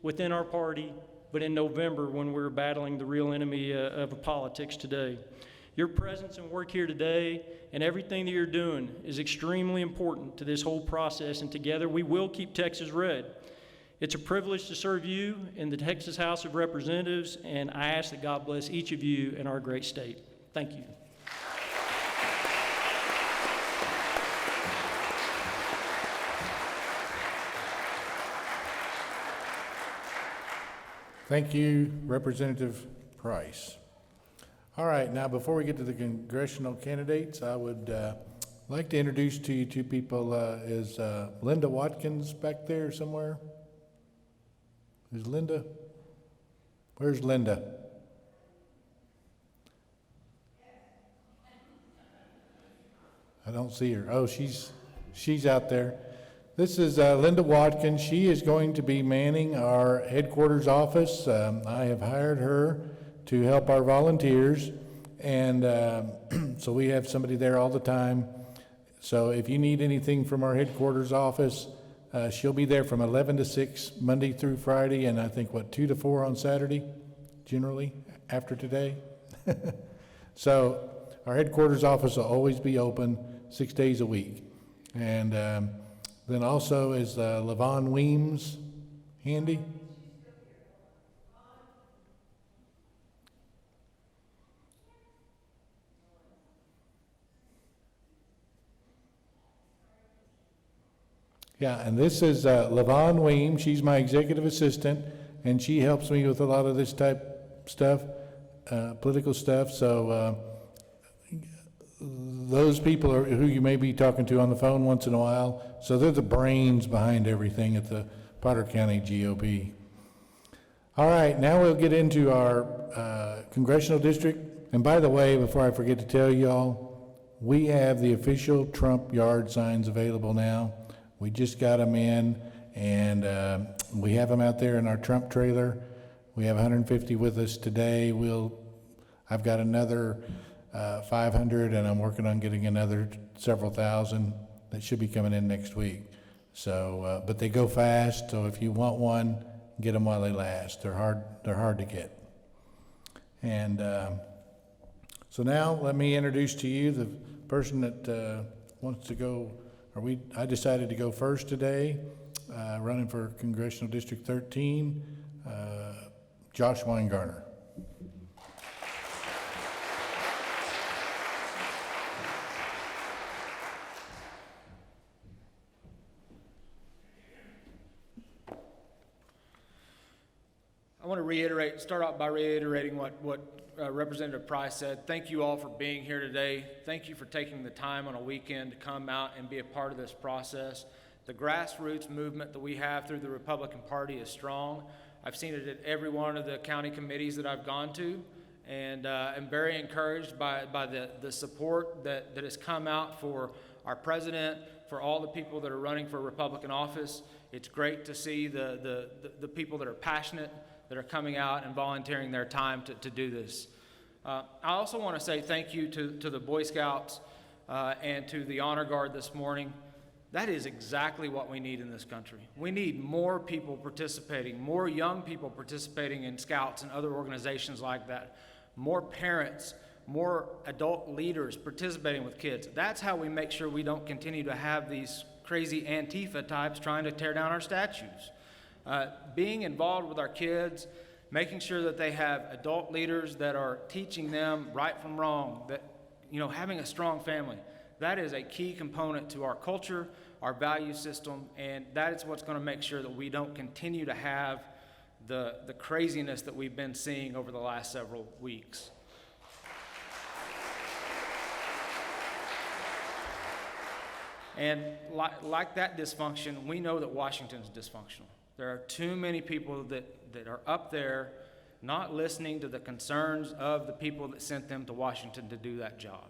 within our party, but in November when we're battling the real enemy of politics today. Your presence and work here today and everything that you're doing is extremely important to this whole process, and together we will keep Texas red. It's a privilege to serve you in the Texas House of Representatives, and I ask that God bless each of you in our great state. Thank you. Thank you, Representative Price. All right, now before we get to the congressional candidates, I would like to introduce to you two people. Is Linda Watkins back there somewhere? Is Linda? Where's Linda? I don't see her. Oh, she's out there. This is Linda Watkins. She is going to be manning our headquarters office. I have hired her to help our volunteers, and so we have somebody there all the time. So if you need anything from our headquarters office, she'll be there from 11 to 6 Monday through Friday, and I think 2 to 4 on Saturday, generally after today. So our headquarters office will always be open 6 days a week. And then also is LaVon Weems handy? Yeah, and this is LaVon Weems. She's my executive assistant, and she helps me with a lot of this type stuff, political stuff. So those people are who you may be talking to on the phone once in a while. So they're the brains behind everything at the Potter County GOP. All right, now we'll get into our congressional district. And by the way, before I forget to tell y'all, we have the official Trump yard signs available now. We just got them in, and we have them out there in our Trump trailer. We have 150 with us today. I've got another 500, and I'm working on getting another several thousand that should be coming in next week. So, but they go fast. So if you want one, get them while they last. They're hard to get. And so now let me introduce to you the person that wants to go. I decided to go first today, running for Congressional District 13, Josh Weingarner. I want to start out by reiterating what Representative Price said. Thank you all for being here today. Thank you for taking the time on a weekend to come out and be a part of this process. The grassroots movement that we have through the Republican Party is strong. I've seen it at every one of the county committees that I've gone to, and I'm very encouraged by the support that has come out for our president, for all the people that are running for Republican office. It's great to see the people that are passionate, that are coming out and volunteering their time to do this. I also want to say thank you to the Boy Scouts and to the Honor Guard this morning. That is exactly what we need in this country. We need more people participating, more young people participating in Scouts and other organizations like that, more parents, more adult leaders participating with kids. That's how we make sure we don't continue to have these crazy Antifa types trying to tear down our statues. Being involved with our kids, making sure that they have adult leaders that are teaching them right from wrong, that, having a strong family, that is a key component to our culture, our value system, and that is what's going to make sure that we don't continue to have the craziness that we've been seeing over the last several weeks. And like that dysfunction, we know that Washington's dysfunctional. There are too many people that are up there not listening to the concerns of the people that sent them to Washington to do that job.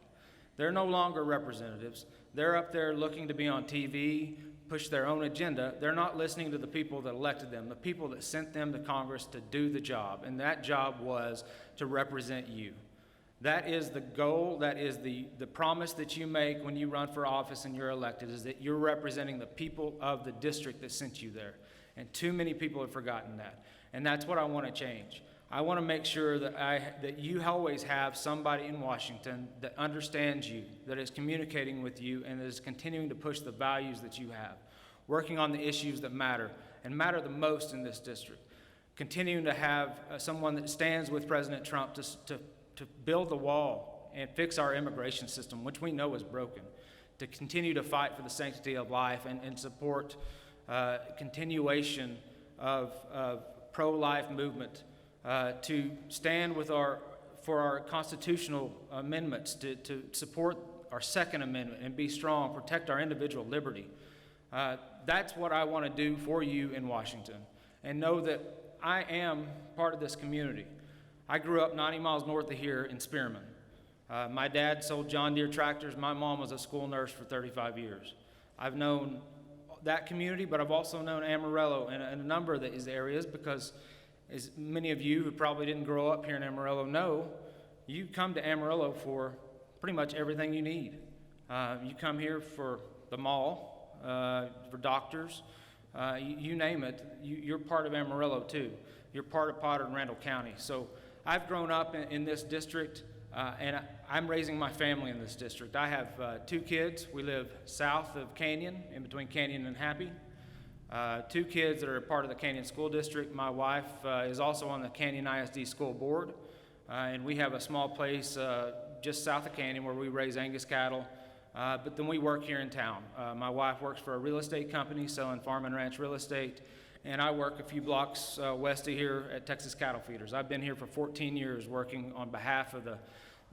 They're no longer representatives. They're up there looking to be on TV, push their own agenda. They're not listening to the people that elected them, the people that sent them to Congress to do the job. And that job was to represent you. That is the goal, that is the promise that you make when you run for office and you're elected, is that you're representing the people of the district that sent you there. And too many people have forgotten that. And that's what I want to change. I want to make sure that you always have somebody in Washington that understands you, that is communicating with you, and that is continuing to push the values that you have, working on the issues that matter and matter the most in this district, continuing to have someone that stands with President Trump to build the wall and fix our immigration system, which we know is broken, to continue to fight for the sanctity of life and support continuation of pro-life movement, to stand with for our constitutional amendments, to support our Second Amendment and be strong, protect our individual liberty. That's what I want to do for you in Washington, and know that I am part of this community. I grew up 90 miles north of here in Spearman. My dad sold John Deere tractors. My mom was a school nurse for 35 years. I've known that community, but I've also known Amarillo and a number of these areas because, as many of you who probably didn't grow up here in Amarillo know, you come to Amarillo for pretty much everything you need. You come here for the mall, for doctors, you name it. You're part of Amarillo too. You're part of Potter and Randall County. So I've grown up in this district, and I'm raising my family in this district. I have 2 kids. We live south of Canyon, in between Canyon and Happy. 2 kids that are part of the Canyon School District. My wife is also on the Canyon ISD School Board, and we have a small place just south of Canyon where we raise Angus cattle, but then we work here in town. My wife works for a real estate company selling farm and ranch real estate, and I work a few blocks west of here at Texas Cattle Feeders. I've been here for 14 years working on behalf of the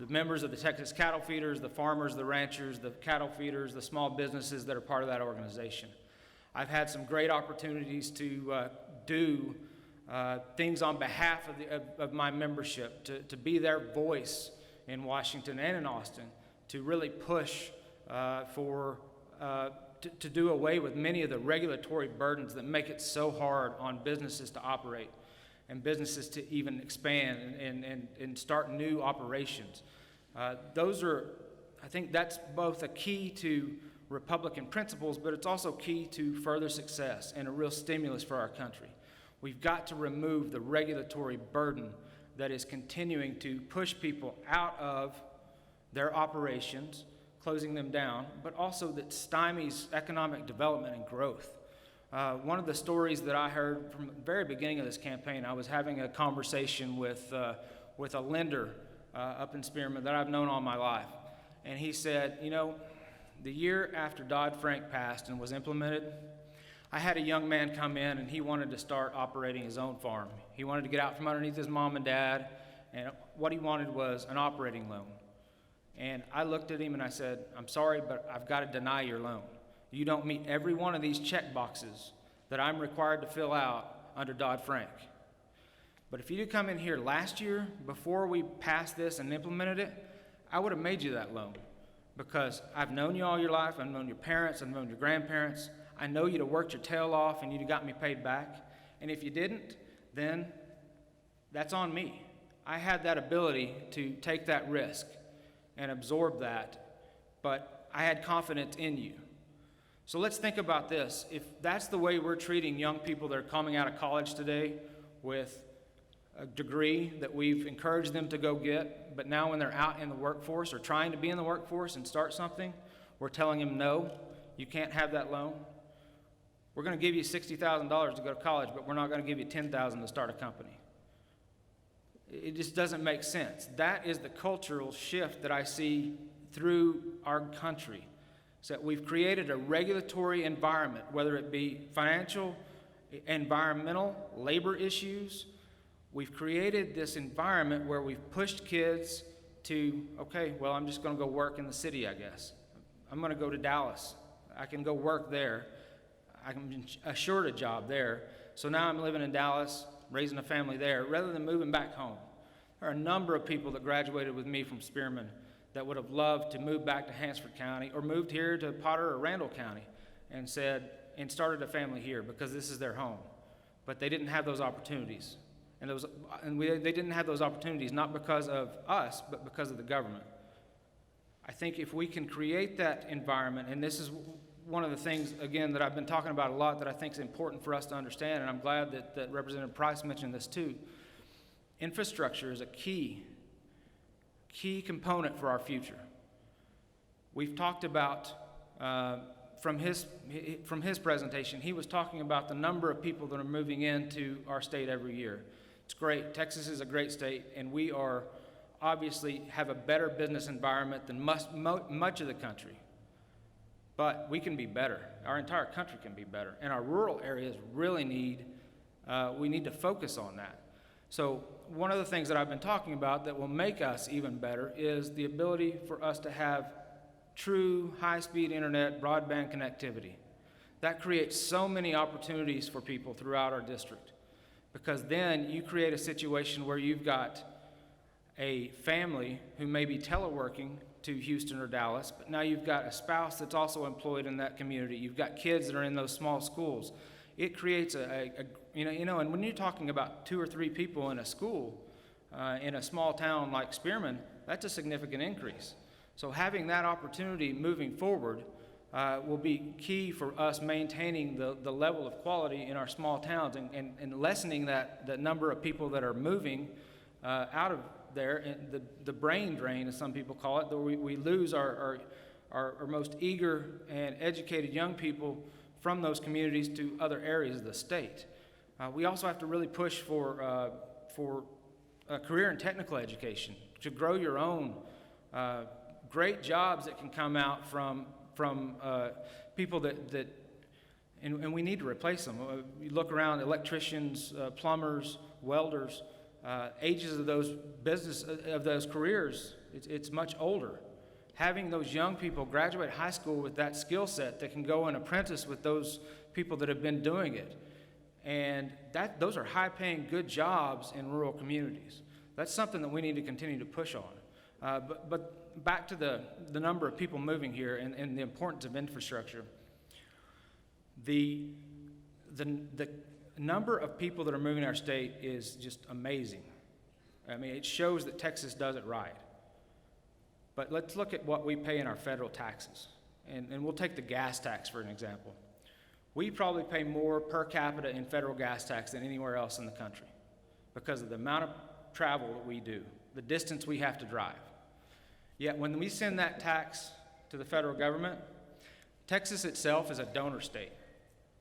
members of the Texas Cattle Feeders, the farmers, the ranchers, the cattle feeders, the small businesses that are part of that organization. I've had some great opportunities to do things on behalf of my membership, to be their voice in Washington and in Austin, to really push to do away with many of the regulatory burdens that make it so hard on businesses to operate and businesses to even expand and start new operations. I think that's both a key to Republican principles, but it's also key to further success and a real stimulus for our country. We've got to remove the regulatory burden that is continuing to push people out of their operations, closing them down, but also that stymies economic development and growth. One of the stories that I heard from the very beginning of this campaign, I was having a conversation with a lender up in Spearman that I've known all my life. And he said, the year after Dodd-Frank passed and was implemented, I had a young man come in and he wanted to start operating his own farm. He wanted to get out from underneath his mom and dad, and what he wanted was an operating loan. And I looked at him and I said, I'm sorry, but I've got to deny your loan. You don't meet every one of these check boxes that I'm required to fill out under Dodd-Frank. But if you'd come in here last year, before we passed this and implemented it, I would have made you that loan. because I've known you all your life. I've known your parents. I've known your grandparents. I know you'd have worked your tail off and you'd have got me paid back. And if you didn't, then that's on me. I had that ability to take that risk and absorb that, but I had confidence in you. So let's think about this. If that's the way we're treating young people that are coming out of college today with a degree that we've encouraged them to go get, but now when they're out in the workforce or trying to be in the workforce and start something, we're telling them, no, you can't have that loan. We're going to give you $60,000 to go to college, but we're not going to give you $10,000 to start a company. It just doesn't make sense. That is the cultural shift that I see through our country. So that we've created a regulatory environment, whether it be financial, environmental, labor issues. We've created this environment where we've pushed kids to, okay, well, I'm just going to go work in the city, I guess. I'm going to go to Dallas. I can go work there. I can be assured a job there. So now I'm living in Dallas, raising a family there, rather than moving back home. There are a number of people that graduated with me from Spearman that would have loved to move back to Hansford County or moved here to Potter or Randall County and started a family here because this is their home. But they didn't have those opportunities. They didn't have those opportunities not because of us, but because of the government. I think if we can create that environment, and this is one of the things, again, that I've been talking about a lot that I think is important for us to understand, and I'm glad that Representative Price mentioned this too. Infrastructure is a key component for our future. We've talked about, from his presentation, he was talking about the number of people that are moving into our state every year. It's great. Texas is a great state, and we are obviously have a better business environment than much of the country. But we can be better. Our entire country can be better. And our rural areas really need to focus on that. So one of the things that I've been talking about that will make us even better is the ability for us to have true high-speed internet broadband connectivity. That creates so many opportunities for people throughout our district, because then you create a situation where you've got a family who may be teleworking to Houston or Dallas, but now you've got a spouse that's also employed in that community. You've got kids that are in those small schools. It creates and when you're talking about 2 or 3 people in a school, in a small town like Spearman, that's a significant increase. So having that opportunity moving forward will be key for us maintaining the level of quality in our small towns and lessening the number of people that are moving out of there, and the brain drain, as some people call it, that we lose our most eager and educated young people from those communities to other areas of the state. We also have to really push for career and technical education, to grow your own great jobs that can come out from people and we need to replace them. You look around, electricians, plumbers, welders, ages of those careers, it's much older. Having those young people graduate high school with that skill set that can go and apprentice with those people that have been doing it. And those are high-paying, good jobs in rural communities. That's something that we need to continue to push on. But back to the number of people moving here and the importance of infrastructure. The number of people that are moving our state is just amazing. I mean, it shows that Texas does it right. But let's look at what we pay in our federal taxes. And we'll take the gas tax for an example. We probably pay more per capita in federal gas tax than anywhere else in the country because of the amount of travel that we do, the distance we have to drive. Yet when we send that tax to the federal government, Texas itself is a donor state.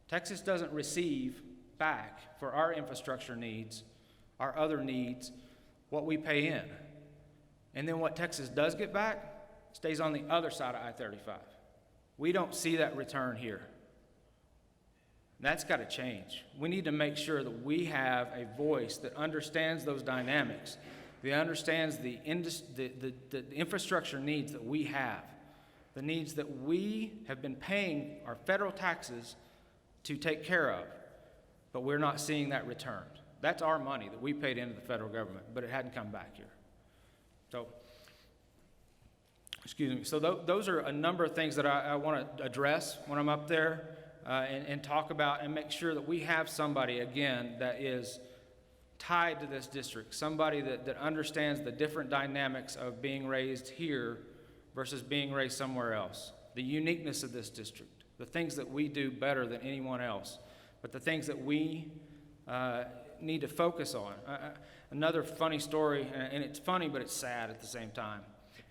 Texas doesn't receive back for our infrastructure needs, our other needs, what we pay in. And then what Texas does get back stays on the other side of I-35. We don't see that return here. That's got to change. We need to make sure that we have a voice that understands those dynamics, that understands the infrastructure needs that we have, the needs that we have been paying our federal taxes to take care of, but we're not seeing that returned. That's our money that we paid into the federal government, but it hadn't come back here. So excuse me. So those are a number of things that I want to address when I'm up there and talk about and make sure that we have somebody, again, that is tied to this district, somebody that understands the different dynamics of being raised here versus being raised somewhere else, the uniqueness of this district, the things that we do better than anyone else, but the things that we need to focus on. Another funny story, and it's funny, but it's sad at the same time,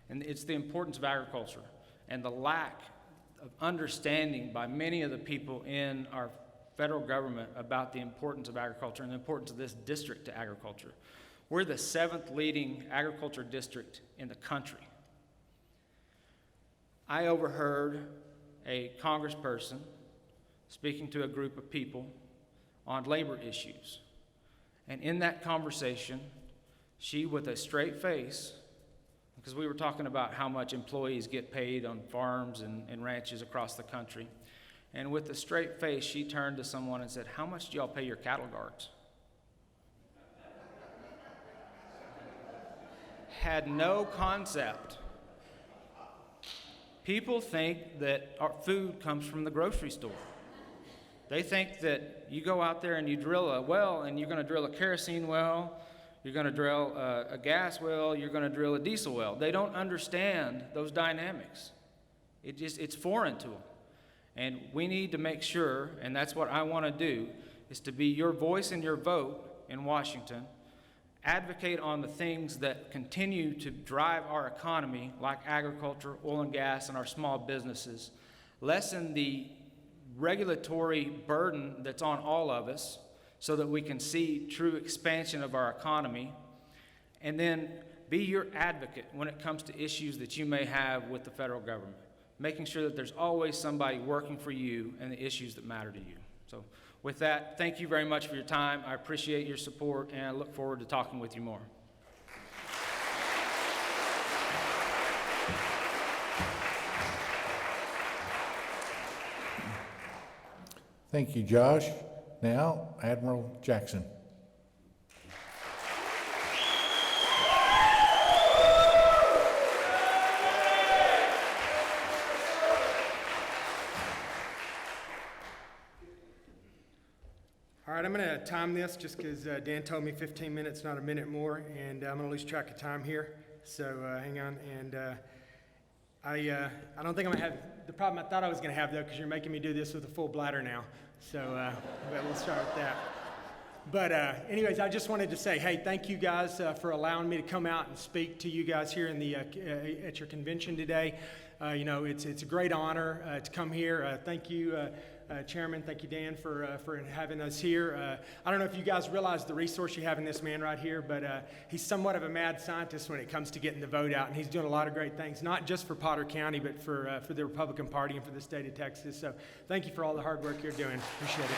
and it's the importance of agriculture and the lack of understanding by many of the people in our federal government about the importance of agriculture and the importance of this district to agriculture. We're the 7th leading agriculture district in the country. I overheard a congressperson speaking to a group of people on labor issues. And in that conversation, she, with a straight face, because we were talking about how much employees get paid on farms and ranches across the country, and with a straight face, she turned to someone and said, "How much do y'all pay your cattle guards?" Had no concept. People think that our food comes from the grocery store. They think that you go out there and you drill a well, and you're going to drill a kerosene well, you're going to drill a gas well, you're going to drill a diesel well. They don't understand those dynamics. It's foreign to them. And we need to make sure, and that's what I want to do, is to be your voice and your vote in Washington. Advocate on the things that continue to drive our economy, like agriculture, oil and gas, and our small businesses. Lessen the regulatory burden that's on all of us so that we can see true expansion of our economy. And then be your advocate when it comes to issues that you may have with the federal government, making sure that there's always somebody working for you and the issues that matter to you. So with that, thank you very much for your time. I appreciate your support, and I look forward to talking with you more. Thank you, Josh. Now, Admiral Jackson. All right, I'm going to time this just because Dan told me 15 minutes, not a minute more, and I'm going to lose track of time here. So hang on. And I don't think I'm going to have the problem I thought I was going to have, though, because you're making me do this with a full bladder now. So but we'll start with that. But anyways, I just wanted to say, hey, thank you guys for allowing me to come out and speak to you guys here in the at your convention today. You know, it's a great honor to come here. Thank you, Chairman. Thank you, Dan, for having us here. I don't know if you guys realize the resource you have in this man right here, but he's somewhat of a mad scientist when it comes to getting the vote out, and he's doing a lot of great things, not just for Potter County, but for the Republican Party and for the state of Texas. So thank you for all the hard work you're doing. Appreciate it.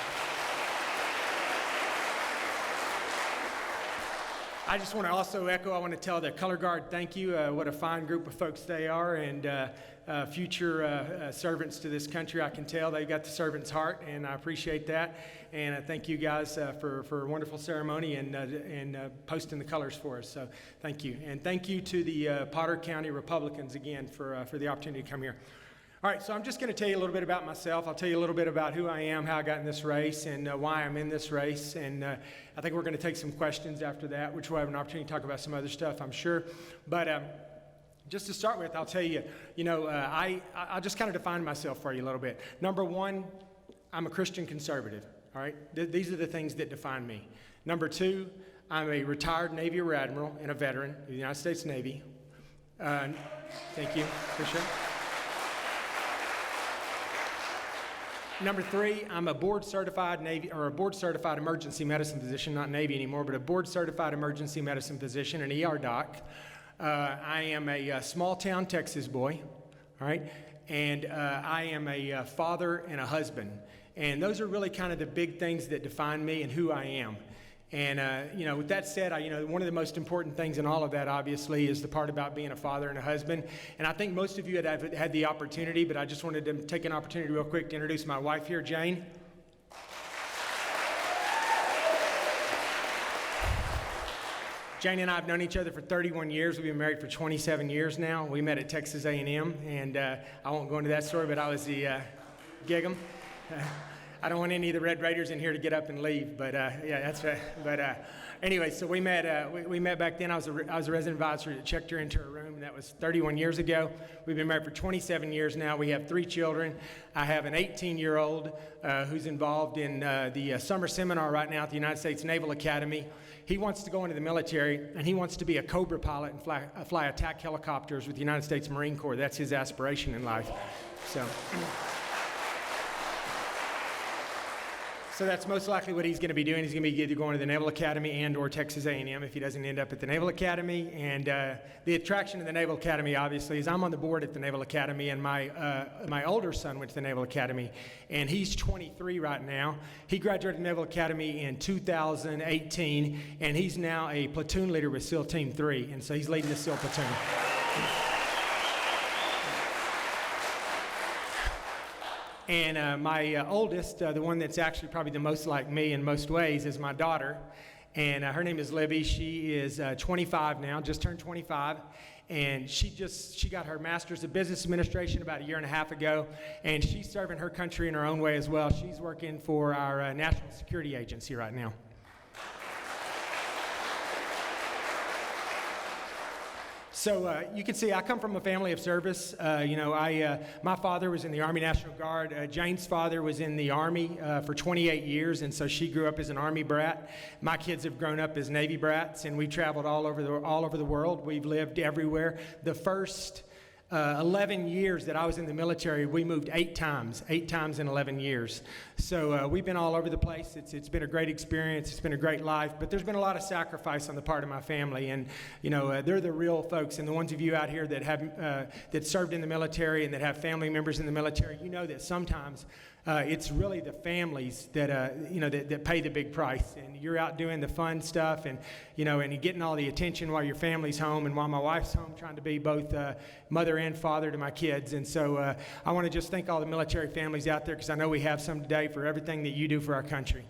I just want to also echo, I want to tell the Color Guard thank you. What a fine group of folks they are, and future servants to this country. I can tell they've got the servant's heart, and I appreciate that. And I thank you guys for a wonderful ceremony and posting the colors for us. So thank you. And thank you to the Potter County Republicans again for the opportunity to come here. All right, so I'm just going to tell you a little bit about myself. I'll tell you a little bit about who I am, how I got in this race, and why I'm in this race. And I think we're going to take some questions after that, which we'll have an opportunity to talk about some other stuff, I'm sure. But just to start with, I'll tell you, I'll just kind of define myself for you a little bit. Number one, I'm a Christian conservative, all right? These are the things that define me. Number two, I'm a retired Navy Rear Admiral and a veteran of the United States Navy. Thank you, appreciate it. Number three, I'm a board-certified Navy, or a board-certified emergency medicine physician, not Navy anymore, but a board-certified emergency medicine physician, an ER doc. I am a small-town Texas boy, all right? And I am a father and a husband. And those are really kind of the big things that define me and who I am. And, with that said, one of the most important things in all of that, obviously, is the part about being a father and a husband. And I think most of you have had the opportunity, but I just wanted to take an opportunity real quick to introduce my wife here, Jane. Jane and I have known each other for 31 years. We've been married for 27 years now. We met at Texas A&M, and I won't go into that story, but I was the gig 'em. I don't want any of the Red Raiders in here to get up and leave, but yeah, that's right. But anyway, so we met. We met back then. I was a resident advisor that checked her into her room, and that was 31 years ago. We've been married for 27 years now. We have 3 children. I have an 18-year-old who's involved in the summer seminar right now at the United States Naval Academy. He wants to go into the military, and he wants to be a Cobra pilot and fly attack helicopters with the United States Marine Corps. That's his aspiration in life. So that's most likely what he's going to be doing. He's going to be either going to the Naval Academy and or Texas A&M if he doesn't end up at the Naval Academy. And the attraction of the Naval Academy, obviously, is I'm on the board at the Naval Academy, and my older son went to the Naval Academy, and he's 23 right now. He graduated the Naval Academy in 2018, and he's now a platoon leader with SEAL Team 3, and so he's leading the SEAL platoon. And my oldest, the one that's actually probably the most like me in most ways, is my daughter. And her name is Libby. She is 25 now, just turned 25. And she got her master's of business administration about 1.5 years ago. And she's serving her country in her own way as well. She's working for our National Security Agency right now. So you can see I come from a family of service. My father was in the Army National Guard. Jane's father was in the Army for 28 years, and so she grew up as an Army brat. My kids have grown up as Navy brats, and we traveled all over the world. We've lived everywhere. The first 11 years that I was in the military, we moved 8 times in 11 years. So we've been all over the place. It's been a great experience. It's been a great life, but there's been a lot of sacrifice on the part of my family, and they're the real folks. And the ones of you out here that have that served in the military and that have family members in the military, you know that sometimes it's really the families that that pay the big price. And you're out doing the fun stuff, and and you're getting all the attention while your family's home, and while my wife's home, trying to be both mother and father to my kids. And so I want to just thank all the military families out there, because I know we have some today, for everything that you do for our country.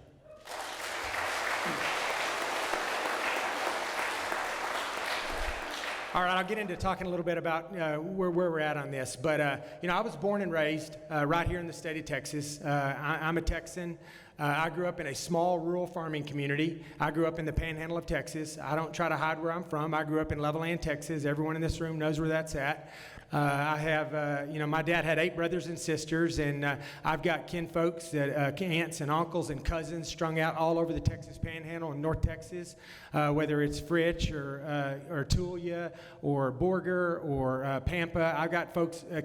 All right, I'll get into talking a little bit about where we're at on this. But, I was born and raised right here in the state of Texas. I'm a Texan. I grew up in a small rural farming community. I grew up in the panhandle of Texas. I don't try to hide where I'm from. I grew up in Levelland, Texas. Everyone in this room knows where that's at. I have, my dad had 8 brothers and sisters, and I've got kinfolks, aunts and uncles and cousins strung out all over the Texas Panhandle and North Texas, whether it's Fritch or Tulia or Borger or Pampa. I've got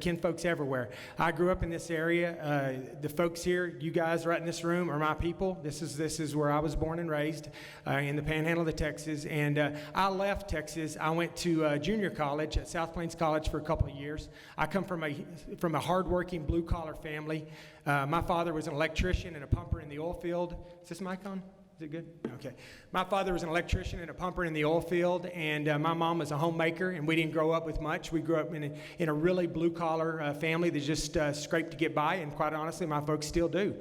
kinfolks everywhere. I grew up in this area. The folks here, you guys right in this room, are my people. This is where I was born and raised, in the Panhandle of Texas. And I left Texas. I went to junior college at South Plains College for a couple of years. I come from a hardworking blue-collar family. My father was an electrician and a pumper in the oil field. Is this mic on? Is it good? Okay. My father was an electrician and a pumper in the oil field, and my mom was a homemaker, and we didn't grow up with much. We grew up in a really blue-collar family that just scraped to get by, and quite honestly, my folks still do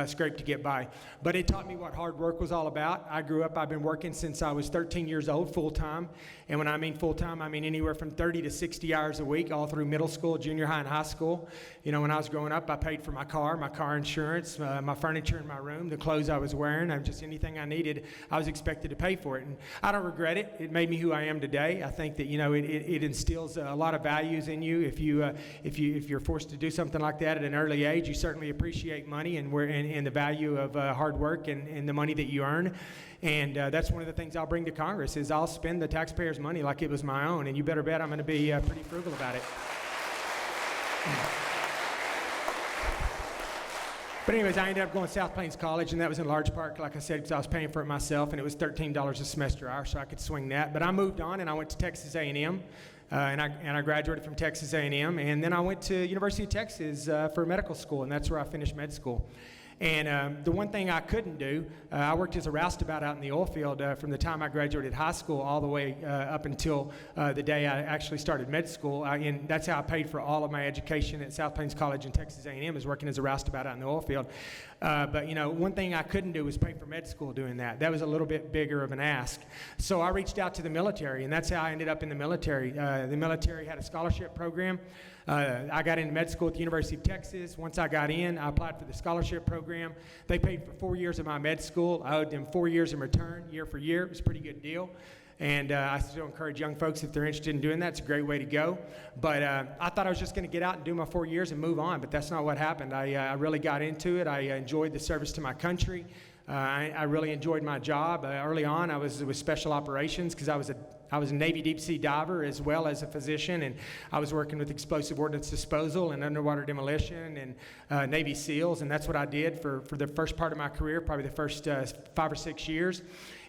scrape to get by. But it taught me what hard work was all about. I've been working since I was 13 years old, full-time. And when I mean full-time, I mean anywhere from 30 to 60 hours a week, all through middle school, junior high, and high school. When I was growing up, I paid for my car insurance, my furniture in my room, the clothes I was wearing, just anything I needed, I was expected to pay for it. And I don't regret it. It made me who I am today. I think that, it instills a lot of values in you. If you're forced to do something like that at an early age, you certainly appreciate money and the value of hard work and the money that you earn. And that's one of the things I'll bring to Congress is I'll spend the taxpayers' money like it was my own, and you better bet I'm going to be pretty frugal about it. But anyways, I ended up going to South Plains College, and that was in large part, like I said, because I was paying for it myself, and it was $13 a semester hour, so I could swing that. But I moved on, and I went to Texas A&M, and I graduated from Texas A&M, and then I went to University of Texas for medical school, and that's where I finished med school. And the one thing I couldn't do, I worked as a roustabout out in the oil field from the time I graduated high school all the way up until the day I actually started med school. And that's how I paid for all of my education at South Plains College and Texas A&M, is working as a roustabout out in the oil field. But one thing I couldn't do was pay for med school doing that. That was a little bit bigger of an ask. So I reached out to the military, and that's how I ended up in the military. The military had a scholarship program. I got into med school at the University of Texas. Once I got in, I applied for the scholarship program. They paid for 4 years of my med school. I owed them 4 years in return, year for year. It was a pretty good deal. And I still encourage young folks, if they're interested in doing that, it's a great way to go. But I thought I was just going to get out and do my 4 years and move on, but that's not what happened. I really got into it. I enjoyed the service to my country. I really enjoyed my job. Early on, I was with special operations because I was a Navy deep sea diver as well as a physician, and I was working with explosive ordnance disposal and underwater demolition and Navy SEALs, and that's what I did for the first part of my career, probably the first 5 or 6 years.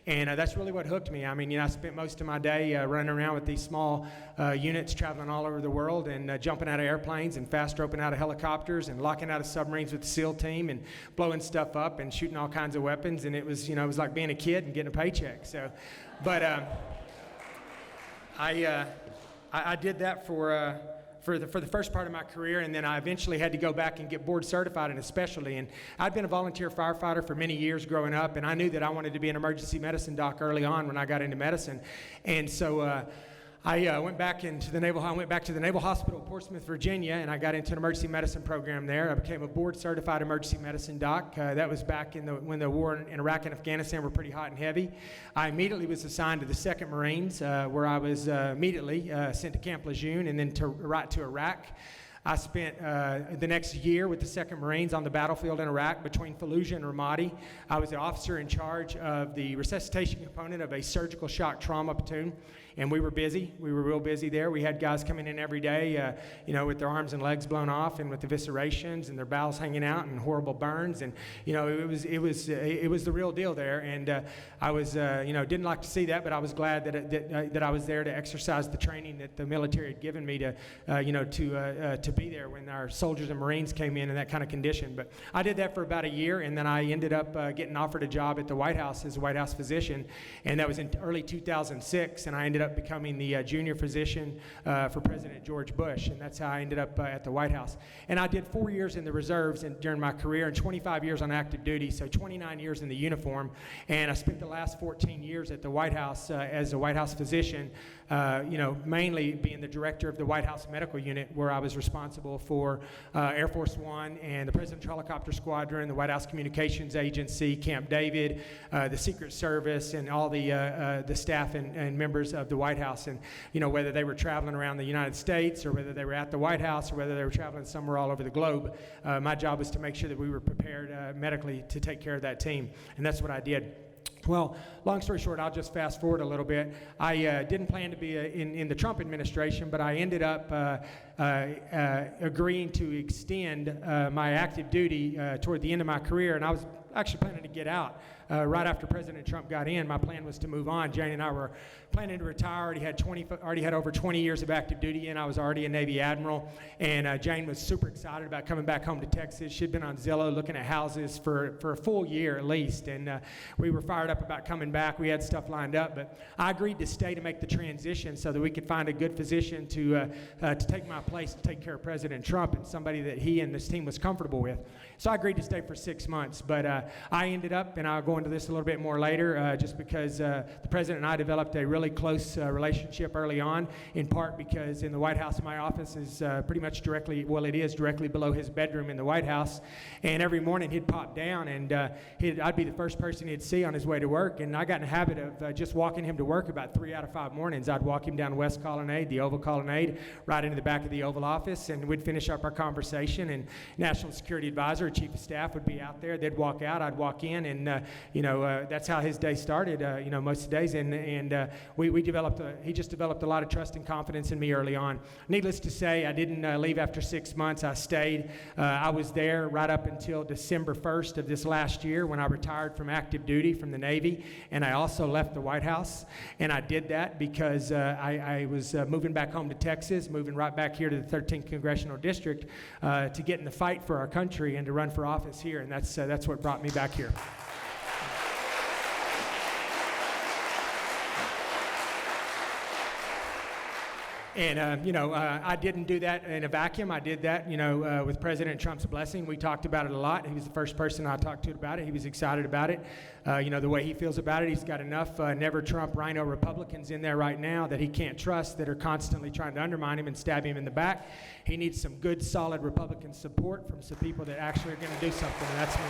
And that's really what hooked me. I mean, I spent most of my day running around with these small units, traveling all over the world and jumping out of airplanes and fast roping out of helicopters and locking out of submarines with the SEAL team and blowing stuff up and shooting all kinds of weapons. And it was, it was like being a kid and getting a paycheck. So, but I did that for the first part of my career, and then I eventually had to go back and get board certified in a specialty. And I'd been a volunteer firefighter for many years growing up, and I knew that I wanted to be an emergency medicine doc early on when I got into medicine. And so I went back to the Naval Hospital in Portsmouth, Virginia, and I got into an emergency medicine program there. I became a board certified emergency medicine doc. That was back when the war in Iraq and Afghanistan were pretty hot and heavy. I immediately was assigned to the 2nd Marines, where I was immediately sent to Camp Lejeune and then right to Iraq. I spent the next year with the 2nd Marines on the battlefield in Iraq between Fallujah and Ramadi. I was the officer in charge of the resuscitation component of a surgical shock trauma platoon, and we were busy. We were real busy there. We had guys coming in every day, with their arms and legs blown off and with eviscerations and their bowels hanging out and horrible burns, and it was the real deal there. And I was didn't like to see that, but I was glad that I was there to exercise the training that the military had given me to be there when our soldiers and Marines came in that kind of condition. But I did that for about a year, and then I ended up getting offered a job at the White House as a White House physician, and that was in early 2006, and I ended up becoming the junior physician for President George Bush, and that's how I ended up at the White House. And I did 4 years in the reserves during my career and 25 years on active duty, so 29 years in the uniform, and I spent the last 14 years at the White House as a White House physician, mainly being the director of the White House Medical Unit, where I was responsible for Air Force One and the Presidential Helicopter Squadron, the White House Communications Agency, Camp David, the Secret Service, and all the staff and members of the White House. And, whether they were traveling around the United States or whether they were at the White House or whether they were traveling somewhere all over the globe, my job was to make sure that we were prepared medically to take care of that team. And that's what I did. Well, long story short, I'll just fast forward a little bit. I didn't plan to be in the Trump administration, but I ended up agreeing to extend my active duty toward the end of my career, and I was actually planning to get out right after President Trump got in. My plan was to move on. Jane and I were planning to retire. Already had over 20 years of active duty, and I was already a Navy admiral. And Jane was super excited about coming back home to Texas. She'd been on Zillow looking at houses for a full year at least, and we were fired up about coming back. We had stuff lined up, but I agreed to stay to make the transition so that we could find a good physician to take my place to take care of President Trump and somebody that he and this team was comfortable with. So I agreed to stay for 6 months, but I ended up, and I'll go into this a little bit more later, just because the president and I developed a really close relationship early on, in part because in the White House, my office is it is directly below his bedroom in the White House, and every morning he'd pop down, and I'd be the first person he'd see on his way to work, and I got in the habit of just walking him to work about 3 out of 5 mornings. I'd walk him down West Colonnade, the Oval Colonnade, right into the back of the Oval Office, and we'd finish up our conversation, and National Security Advisor, Chief of Staff would be out there. They'd walk out, I'd walk in, and that's how his day started, most of the days. And he just developed a lot of trust and confidence in me early on. Needless to say, I didn't leave after 6 months. I stayed. I was there right up until December 1st of this last year when I retired from active duty from the Navy, and I also left the White House. And I did that because I was moving back home to Texas, moving right back here to the 13th Congressional District to get in the fight for our country and to run for office here, and that's what brought me back here. And, I didn't do that in a vacuum. I did that, with President Trump's blessing. We talked about it a lot. He was the first person I talked to about it. He was excited about it. The way he feels about it, he's got enough never Trump rhino Republicans in there right now that he can't trust, that are constantly trying to undermine him and stab him in the back. He needs some good, solid Republican support from some people that actually are going to do something, and that's me.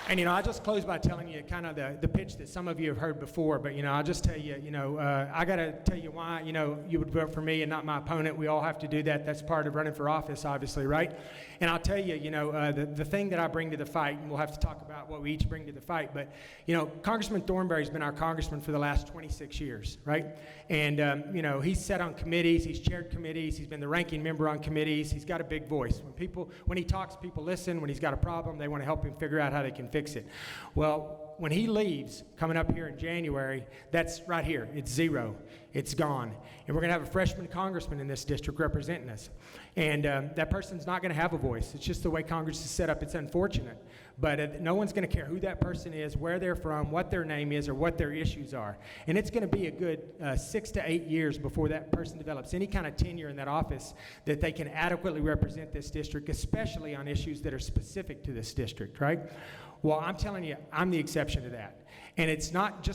And, I'll just close by telling you kind of the pitch that some of you have heard before, but, I'll just tell you, I got to tell you why, you would vote for me and not my opponent. We all have to do that. That's part of running for office, obviously, right? And I'll tell you, the thing that I bring to the fight, and we'll have to talk about what we each bring to the fight, but, Congressman Thornberry's been our congressman for the last 26 years, right? And, he's sat on committees, he's chaired committees, he's been the ranking member on committees, he's got a big voice. When he talks, people listen. When he's got a problem, they want to help him figure out how they can fix it. Well, when he leaves, coming up here in January, that's right here. It's zero. It's gone. And we're going to have a freshman congressman in this district representing us. And that person's not going to have a voice. It's just the way Congress is set up. It's unfortunate. But no one's going to care who that person is, where they're from, what their name is, or what their issues are. And it's going to be a good 6 to 8 years before that person develops any kind of tenure in that office that they can adequately represent this district, especially on issues that are specific to this district, right? Well, I'm telling you, I'm the exception to that. And it's not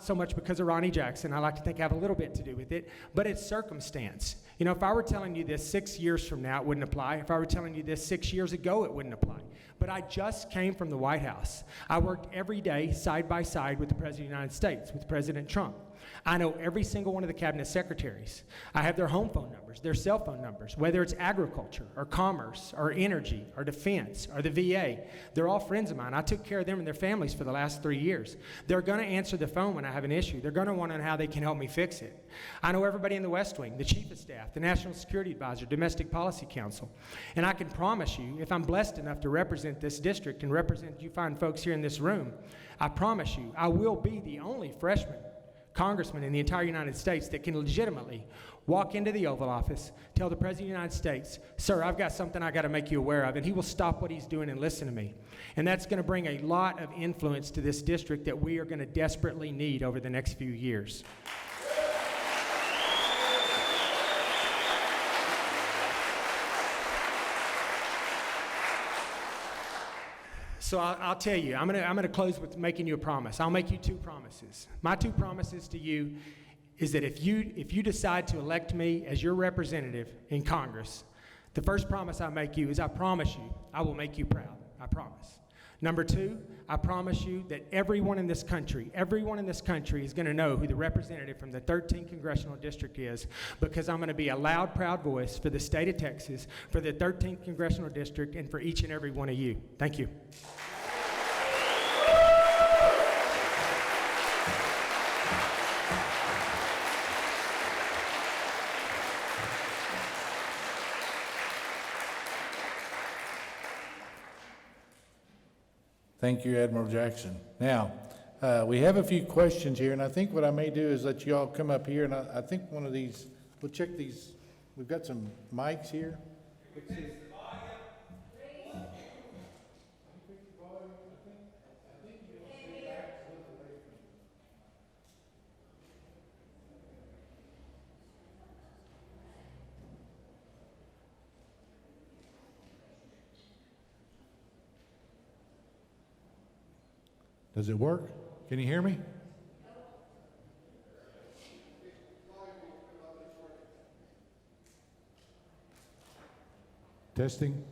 so much because of Ronnie Jackson. I like to think I have a little bit to do with it, but it's circumstance. If I were telling you this 6 years from now, it wouldn't apply. If I were telling you this 6 years ago, it wouldn't apply. But I just came from the White House. I worked every day side by side with the President of the United States, with President Trump. I know every single one of the cabinet secretaries. I have their home phone numbers, their cell phone numbers, whether it's agriculture or commerce or energy or defense or the VA. They're all friends of mine. I took care of them and their families for the last 3 years. They're going to answer the phone when I have an issue. They're going to want to know how they can help me fix it. I know everybody in the West Wing, the Chief of Staff, the National Security Advisor, Domestic Policy Council. And I can promise you, if I'm blessed enough to represent this district and represent you fine folks here in this room, I promise you, I will be the only freshman congressman in the entire United States that can legitimately walk into the Oval Office, tell the President of the United States, sir, I've got something I got to make you aware of, and he will stop what he's doing and listen to me. And that's going to bring a lot of influence to this district that we are going to desperately need over the next few years. So I'll tell you, I'm gonna close with making you a promise. I'll make you 2 promises. My 2 promises to you is that if you decide to elect me as your representative in Congress, the first promise I make you is I promise you I will make you proud. I promise. Number 2, I promise you that everyone in this country is going to know who the representative from the 13th Congressional District is, because I'm going to be a loud, proud voice for the state of Texas, for the 13th Congressional District, and for each and every one of you. Thank you. Thank you, Admiral Jackson. Now, we have a few questions here, and I think what I may do is let you all come up here, and I think one of these, we'll check these, we've got some mics here. Does it work? Can you hear me? Testing.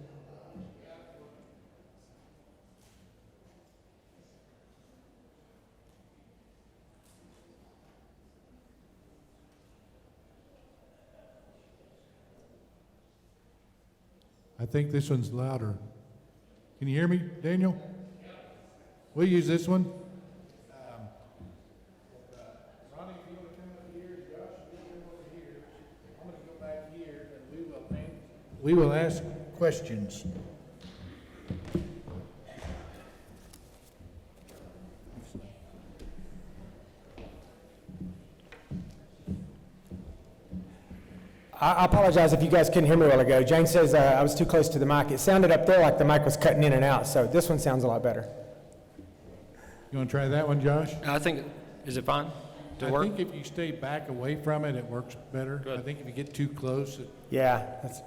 I I think this one's louder. Can you hear me, Daniel? We'll use this one. Ronnie, if you want to come up here, Josh, if you come over here, I'm going to go back here, and we will ask questions. I apologize if you guys couldn't hear me a while ago. Jane says I was too close to the mic. It sounded up there like the mic was cutting in and out, so this one sounds a lot better. You want to try that one, Josh? I think, is it fine? I think if you stay back away from it, it works better. Good. I think if you get too close, it... Yeah, that's...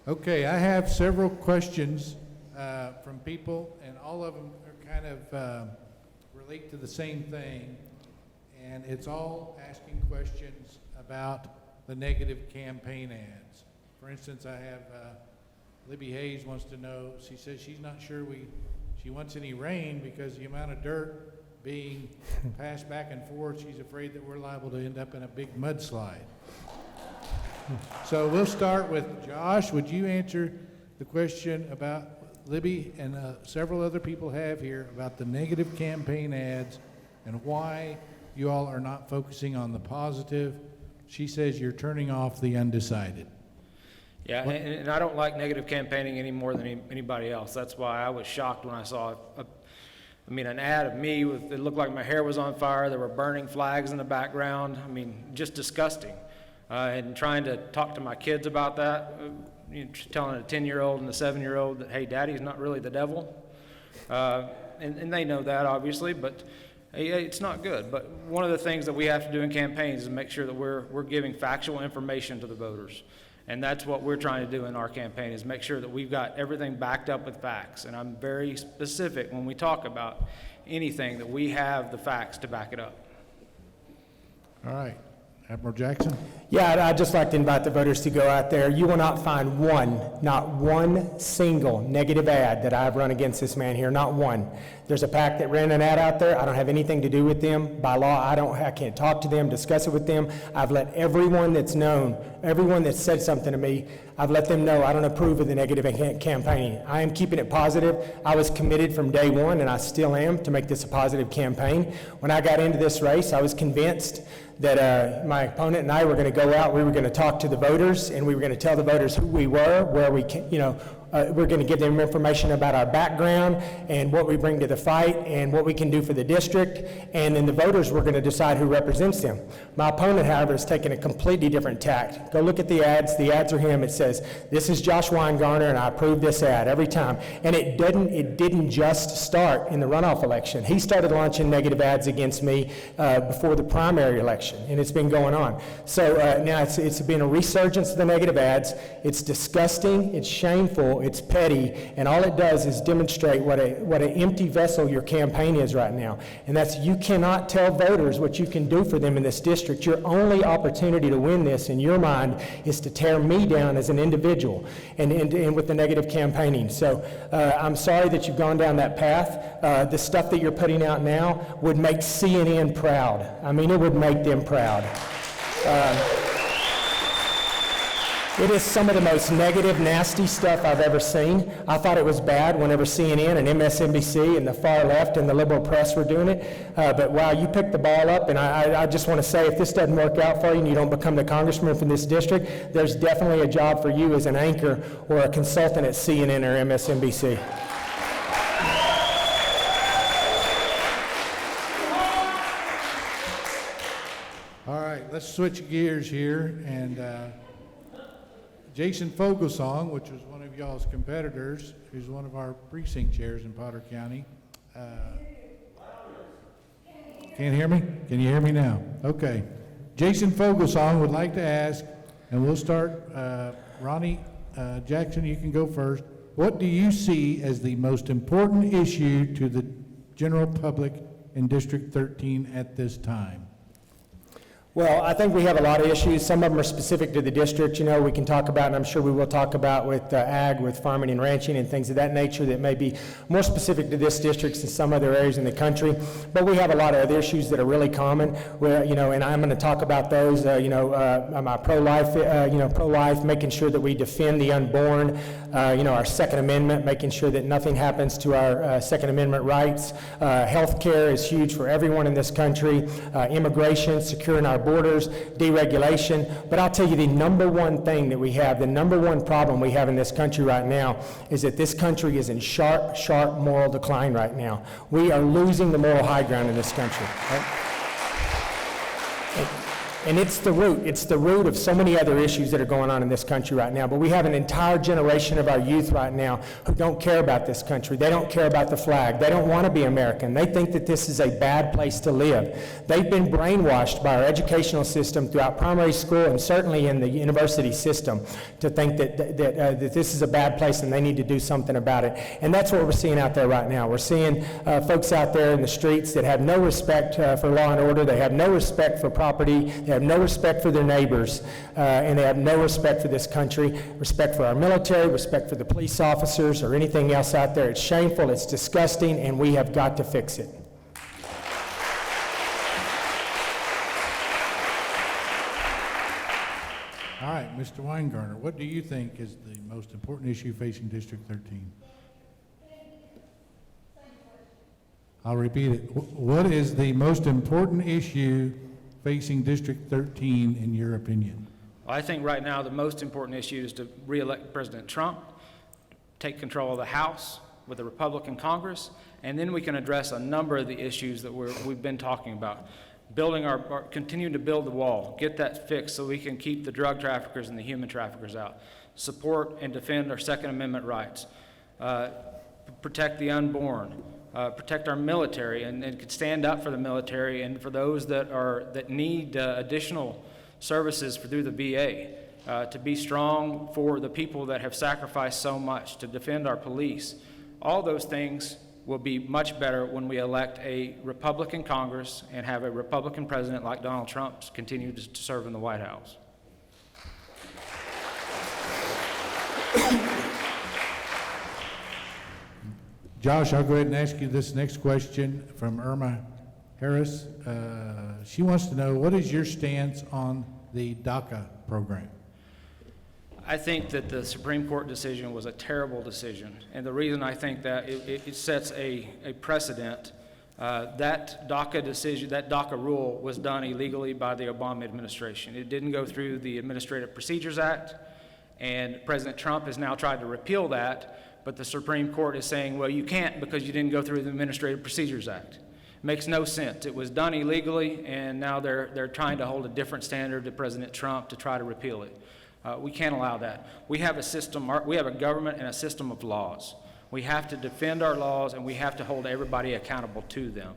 Okay, I have several questions from people, and all of them are kind of relate to the same thing, and it's all asking questions about the negative campaign ads. For instance, I have Libby Hayes wants to know, she says she's not sure she wants any rain because the amount of dirt being passed back and forth, she's afraid that we're liable to end up in a big mudslide. So we'll start with Josh. Would you answer the question about Libby and several other people have here about the negative campaign ads and why you all are not focusing on the positive? She says you're turning off the undecided. Yeah, and I don't like negative campaigning any more than anybody else. That's why I was shocked when I saw an ad of me with, it looked like my hair was on fire. There were burning flags in the background. I mean, just disgusting. And trying to talk to my kids about that, telling a 10-year-old and a 7-year-old that, hey, Daddy's not really the devil. And they know that, obviously, but it's not good. But one of the things that we have to do in campaigns is make sure that we're giving factual information to the voters. And that's what we're trying to do in our campaign, is make sure that we've got everything backed up with facts. And I'm very specific when we talk about anything, that we have the facts to back it up. All right. Admiral Jackson? Yeah, I'd just like to invite the voters to go out there. You will not find not one single negative ad that I've run against this man here, not one. There's a PAC that ran an ad out there. I don't have anything to do with them. By law, I can't talk to them, discuss it with them. I've let everyone that's known, everyone that's said something to me, I've let them know I don't approve of the negative campaigning. I am keeping it positive. I was committed from day one, and I still am, to make this a positive campaign. When I got into this race, I was convinced that my opponent and I were going to go out, we were going to talk to the voters, and we were going to tell the voters who we were, where we, we're going to give them information about our background and what we bring to the fight and what we can do for the district, and then the voters were going to decide who represents them. My opponent, however, has taken a completely different tact. Go look at the ads. The ads are him. It says, "This is Josh Weingarner, and I approve this ad," every time. And it didn't just start in the runoff election. He started launching negative ads against me before the primary election, and it's been going on. So now it's been a resurgence of the negative ads. It's disgusting. It's shameful. It's petty, and all it does is demonstrate what an empty vessel your campaign is right now. And that's, you cannot tell voters what you can do for them in this district. Your only opportunity to win this, in your mind, is to tear me down as an individual and with the negative campaigning. So I'm sorry that you've gone down that path. The stuff that you're putting out now would make CNN proud. I mean, it would make them proud. It is some of the most negative, nasty stuff I've ever seen. I thought it was bad whenever CNN and MSNBC and the far left and the liberal press were doing it. But wow, you picked the ball up, and I just want to say, if this doesn't work out for you and you don't become the congressman from this district, there's definitely a job for you as an anchor or a consultant at CNN or MSNBC. All right, let's switch gears here, and Jason Fogelsong, which was one of y'all's competitors, who's one of our precinct chairs in Potter County. Can't hear me? Can you hear me now? Okay. Jason Fogelsong would like to ask, and we'll start, Ronnie Jackson, you can go first. What do you see as the most important issue to the general public in District 13 at this time? Well, I think we have a lot of issues. Some of them are specific to the district, you know, we can talk about, and I'm sure we will talk about with ag, with farming and ranching and things of that nature that may be more specific to this district than some other areas in the country. But we have a lot of other issues that are really common, where, you know, and I'm going to talk about those, my pro-life, making sure that we defend the unborn, our Second Amendment, making sure that nothing happens to our Second Amendment rights. Health care is huge for everyone in this country. Immigration, securing our borders, deregulation. But I'll tell you, the number one thing that we have, the number one problem we have in this country right now is that this country is in sharp, sharp moral decline right now. We are losing the moral high ground in this country. Right? And it's the root of so many other issues that are going on in this country right now. But we have an entire generation of our youth right now who don't care about this country. They don't care about the flag. They don't want to be American. They think that this is a bad place to live. They've been brainwashed by our educational system throughout primary school and certainly in the university system to think that this is a bad place and they need to do something about it. And that's what we're seeing out there right now. We're seeing folks out there in the streets that have no respect for law and order. They have no respect for property. They have no respect for their neighbors, and they have no respect for this country, respect for our military, respect for the police officers, or anything else out there. It's shameful, it's disgusting, and we have got to fix it. All right, Mr. Weingartner, what do you think is the most important issue facing District 13? I'll repeat it. What is the most important issue facing District 13 in your opinion? Well, I think right now the most important issue is to re-elect President Trump, take control of the House with a Republican Congress, and then we can address a number of the issues that we've been talking about. Continuing to build the wall, get that fixed so we can keep the drug traffickers and the human traffickers out. Support and defend our Second Amendment rights. Protect the unborn. Protect our military and could stand up for the military and for those that need additional services through the VA. To be strong for the people that have sacrificed so much, to defend our police. All those things will be much better when we elect a Republican Congress and have a Republican president like Donald Trump continue to serve in the White House. Josh, I'll go ahead and ask you this next question from Irma Harris. She wants to know, what is your stance on the DACA program? I think that the Supreme Court decision was a terrible decision, and the reason I think that it sets a precedent. That DACA decision, that DACA rule was done illegally by the Obama administration. It didn't go through the Administrative Procedures Act, and President Trump has now tried to repeal that, but the Supreme Court is saying, well, you can't because you didn't go through the Administrative Procedures Act. Makes no sense. It was done illegally, and now they're trying to hold a different standard to President Trump to try to repeal it. We can't allow that. We have a system, we have a government and a system of laws. We have to defend our laws, and we have to hold everybody accountable to them.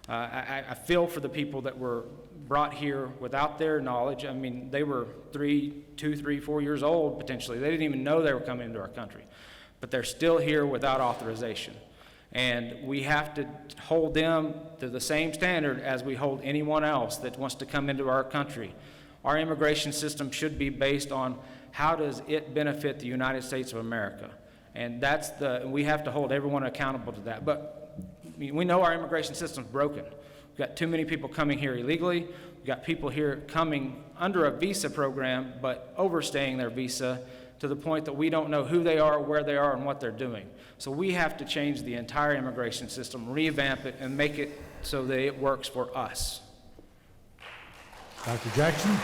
I feel for the people that were brought here without their knowledge. I mean, they were 2, 3, 4 years old, potentially. They didn't even know they were coming into our country. But they're still here without authorization. And we have to hold them to the same standard as we hold anyone else that wants to come into our country. Our immigration system should be based on how does it benefit the United States of America. And we have to hold everyone accountable to that. But we know our immigration system's broken. We've got too many people coming here illegally. We've got people here coming under a visa program, but overstaying their visa to the point that we don't know who they are, where they are, and what they're doing. So we have to change the entire immigration system, revamp it, and make it so that it works for us. Dr. Jackson?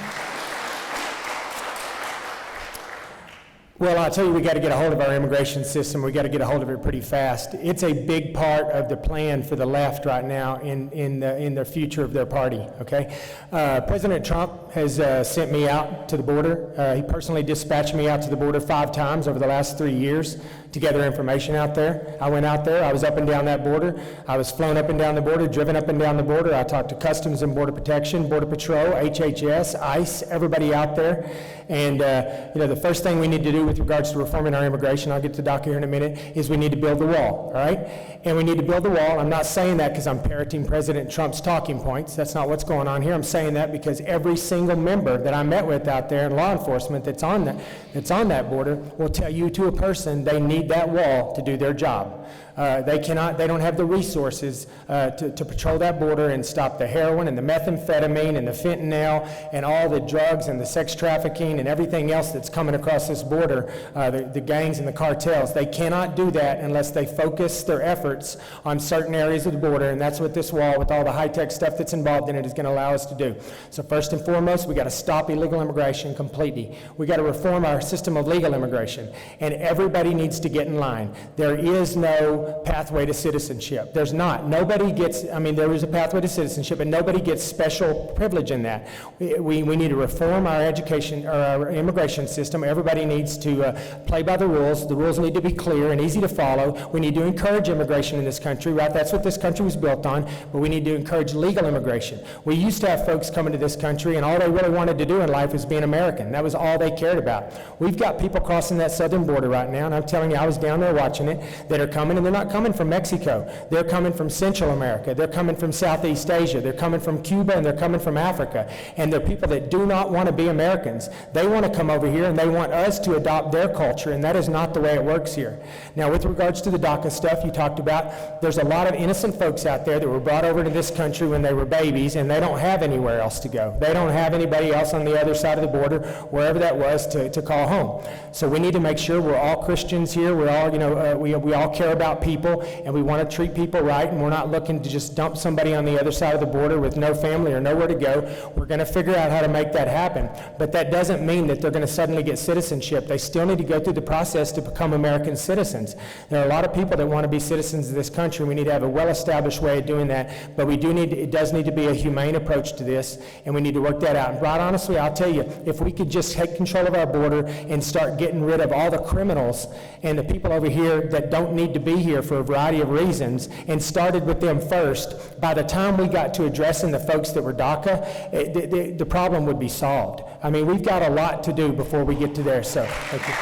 Well, I'll tell you, we got to get a hold of our immigration system. We got to get a hold of it pretty fast. It's a big part of the plan for the left right now in the future of their party, okay? President Trump has sent me out to the border. He personally dispatched me out to the border 5 times over the last 3 years to gather information out there. I went out there, I was up and down that border, I was flown up and down the border, driven up and down the border. I talked to Customs and Border Protection, Border Patrol, HHS, ICE, everybody out there. And the first thing we need to do with regards to reforming our immigration, I'll get to DACA here in a minute, is we need to build the wall, all right? And we need to build the wall. I'm not saying that because I'm parroting President Trump's talking points. That's not what's going on here. I'm saying that because every single member that I met with out there in law enforcement that's on that border will tell you to a person they need that wall to do their job. They don't have the resources to patrol that border and stop the heroin and the methamphetamine and the fentanyl and all the drugs and the sex trafficking and everything else that's coming across this border, the gangs and the cartels. They cannot do that unless they focus their efforts on certain areas of the border, and that's what this wall, with all the high-tech stuff that's involved in it, is going to allow us to do. So first and foremost, we got to stop illegal immigration completely. We got to reform our system of legal immigration, and everybody needs to get in line. There is no pathway to citizenship. There's not. Nobody gets, there is a pathway to citizenship, but nobody gets special privilege in that. We need to reform our education, or our immigration system. Everybody needs to play by the rules. The rules need to be clear and easy to follow. We need to encourage immigration in this country, right? That's what this country was built on, but we need to encourage legal immigration. We used to have folks coming to this country, and all they really wanted to do in life was be an American. That was all they cared about. We've got people crossing that southern border right now, and I'm telling you, I was down there watching it, that are coming, and they're not coming from Mexico. They're coming from Central America. They're coming from Southeast Asia. They're coming from Cuba, and they're coming from Africa. And they're people that do not want to be Americans. They want to come over here, and they want us to adopt their culture, and that is not the way it works here. Now, with regards to the DACA stuff you talked about, there's a lot of innocent folks out there that were brought over to this country when they were babies, and they don't have anywhere else to go. They don't have anybody else on the other side of the border, wherever that was, to call home. So we need to make sure we're all Christians here. We're all, we all care about people, and we want to treat people right, and we're not looking to just dump somebody on the other side of the border with no family or nowhere to go. We're going to figure out how to make that happen. But that doesn't mean that they're going to suddenly get citizenship. They still need to go through the process to become American citizens. There are a lot of people that want to be citizens of this country. We need to have a well-established way of doing that, but it does need to be a humane approach to this, and we need to work that out. And quite honestly, I'll tell you, if we could just take control of our border and start getting rid of all the criminals and the people over here that don't need to be here for a variety of reasons, and started with them first, by the time we got to addressing the folks that were DACA, the problem would be solved. We've got a lot to do before we get to there, so thank you.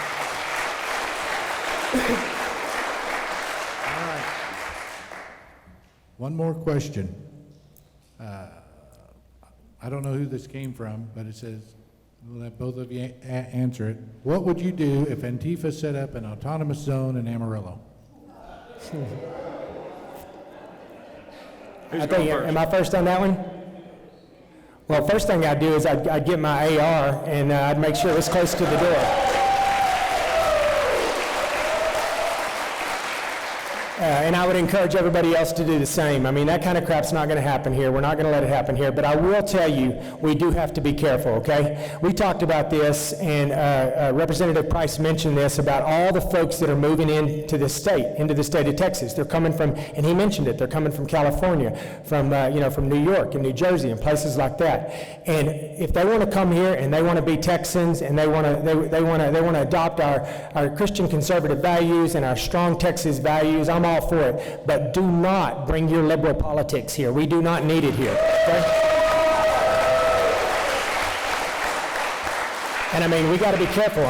All right. One more question. I don't know who this came from, but it says, we'll have both of you answer it. What would you do if Antifa set up an autonomous zone in Amarillo? Am I first on that one? Well, first thing I'd do is I'd get my AR, and I'd make sure it was close to the door. And I would encourage everybody else to do the same. That kind of crap's not going to happen here. We're not going to let it happen here. But I will tell you, we do have to be careful, okay? We talked about this, and Representative Price mentioned this about all the folks that are moving into the state of Texas. They're coming from, and he mentioned it, they're coming from California, from New York and New Jersey and places like that. And if they want to come here and they want to be Texans and they want to adopt our Christian conservative values and our strong Texas values, I'm all for it, but do not bring your liberal politics here. We do not need it here, okay? And we got to be careful.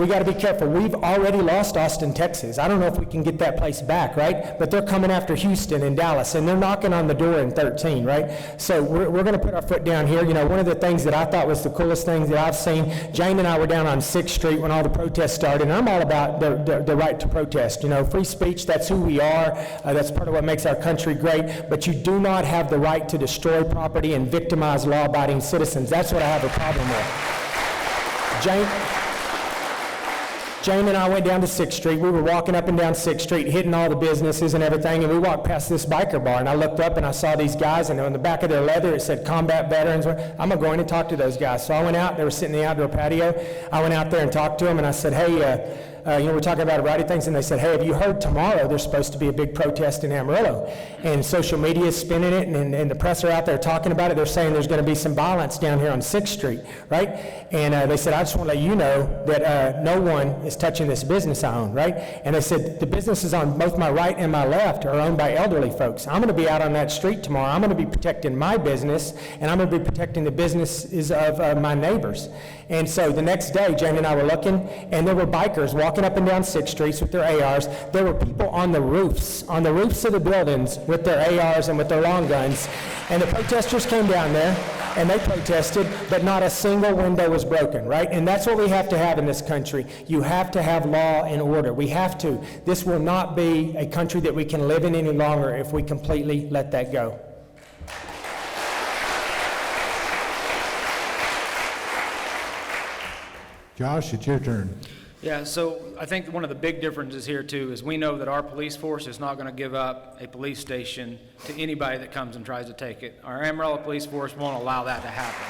We got to be careful. We've already lost Austin, Texas. I don't know if we can get that place back, right? But they're coming after Houston and Dallas, and they're knocking on the door in 13, right? So we're going to put our foot down here. One of the things that I thought was the coolest things that I've seen, Jane and I were down on 6th Street when all the protests started, and I'm all about the right to protest. Free speech, that's who we are. That's part of what makes our country great. But you do not have the right to destroy property and victimize law-abiding citizens. That's what I have a problem with. Jane and I went down to 6th Street. We were walking up and down 6th Street, hitting all the businesses and everything, and we walked past this biker bar, and I looked up and I saw these guys, and on the back of their leather it said combat veterans. I'm going to go in and talk to those guys. So I went out. They were sitting in the outdoor patio. I went out there and talked to them, and I said, hey, we're talking about a variety of things, and they said, hey, have you heard tomorrow there's supposed to be a big protest in Amarillo? And social media is spinning it, and the press are out there talking about it. They're saying there's going to be some violence down here on 6th Street, right? And they said, I just want to let you know that no one is touching this business I own, right? And they said, the businesses on both my right and my left are owned by elderly folks. I'm going to be out on that street tomorrow. I'm going to be protecting my business, and I'm going to be protecting the businesses of my neighbors. And so the next day, Jamie and I were looking, and there were bikers walking up and down 6th Streets with their ARs. There were people on the roofs of the buildings with their ARs and with their long guns. And the protesters came down there, and they protested, but not a single window was broken, right? And that's what we have to have in this country. You have to have law and order. We have to. This will not be a country that we can live in any longer if we completely let that go. Josh, it's your turn. Yeah, so I think one of the big differences here too is we know that our police force is not going to give up a police station to anybody that comes and tries to take it. Our Amarillo police force won't allow that to happen.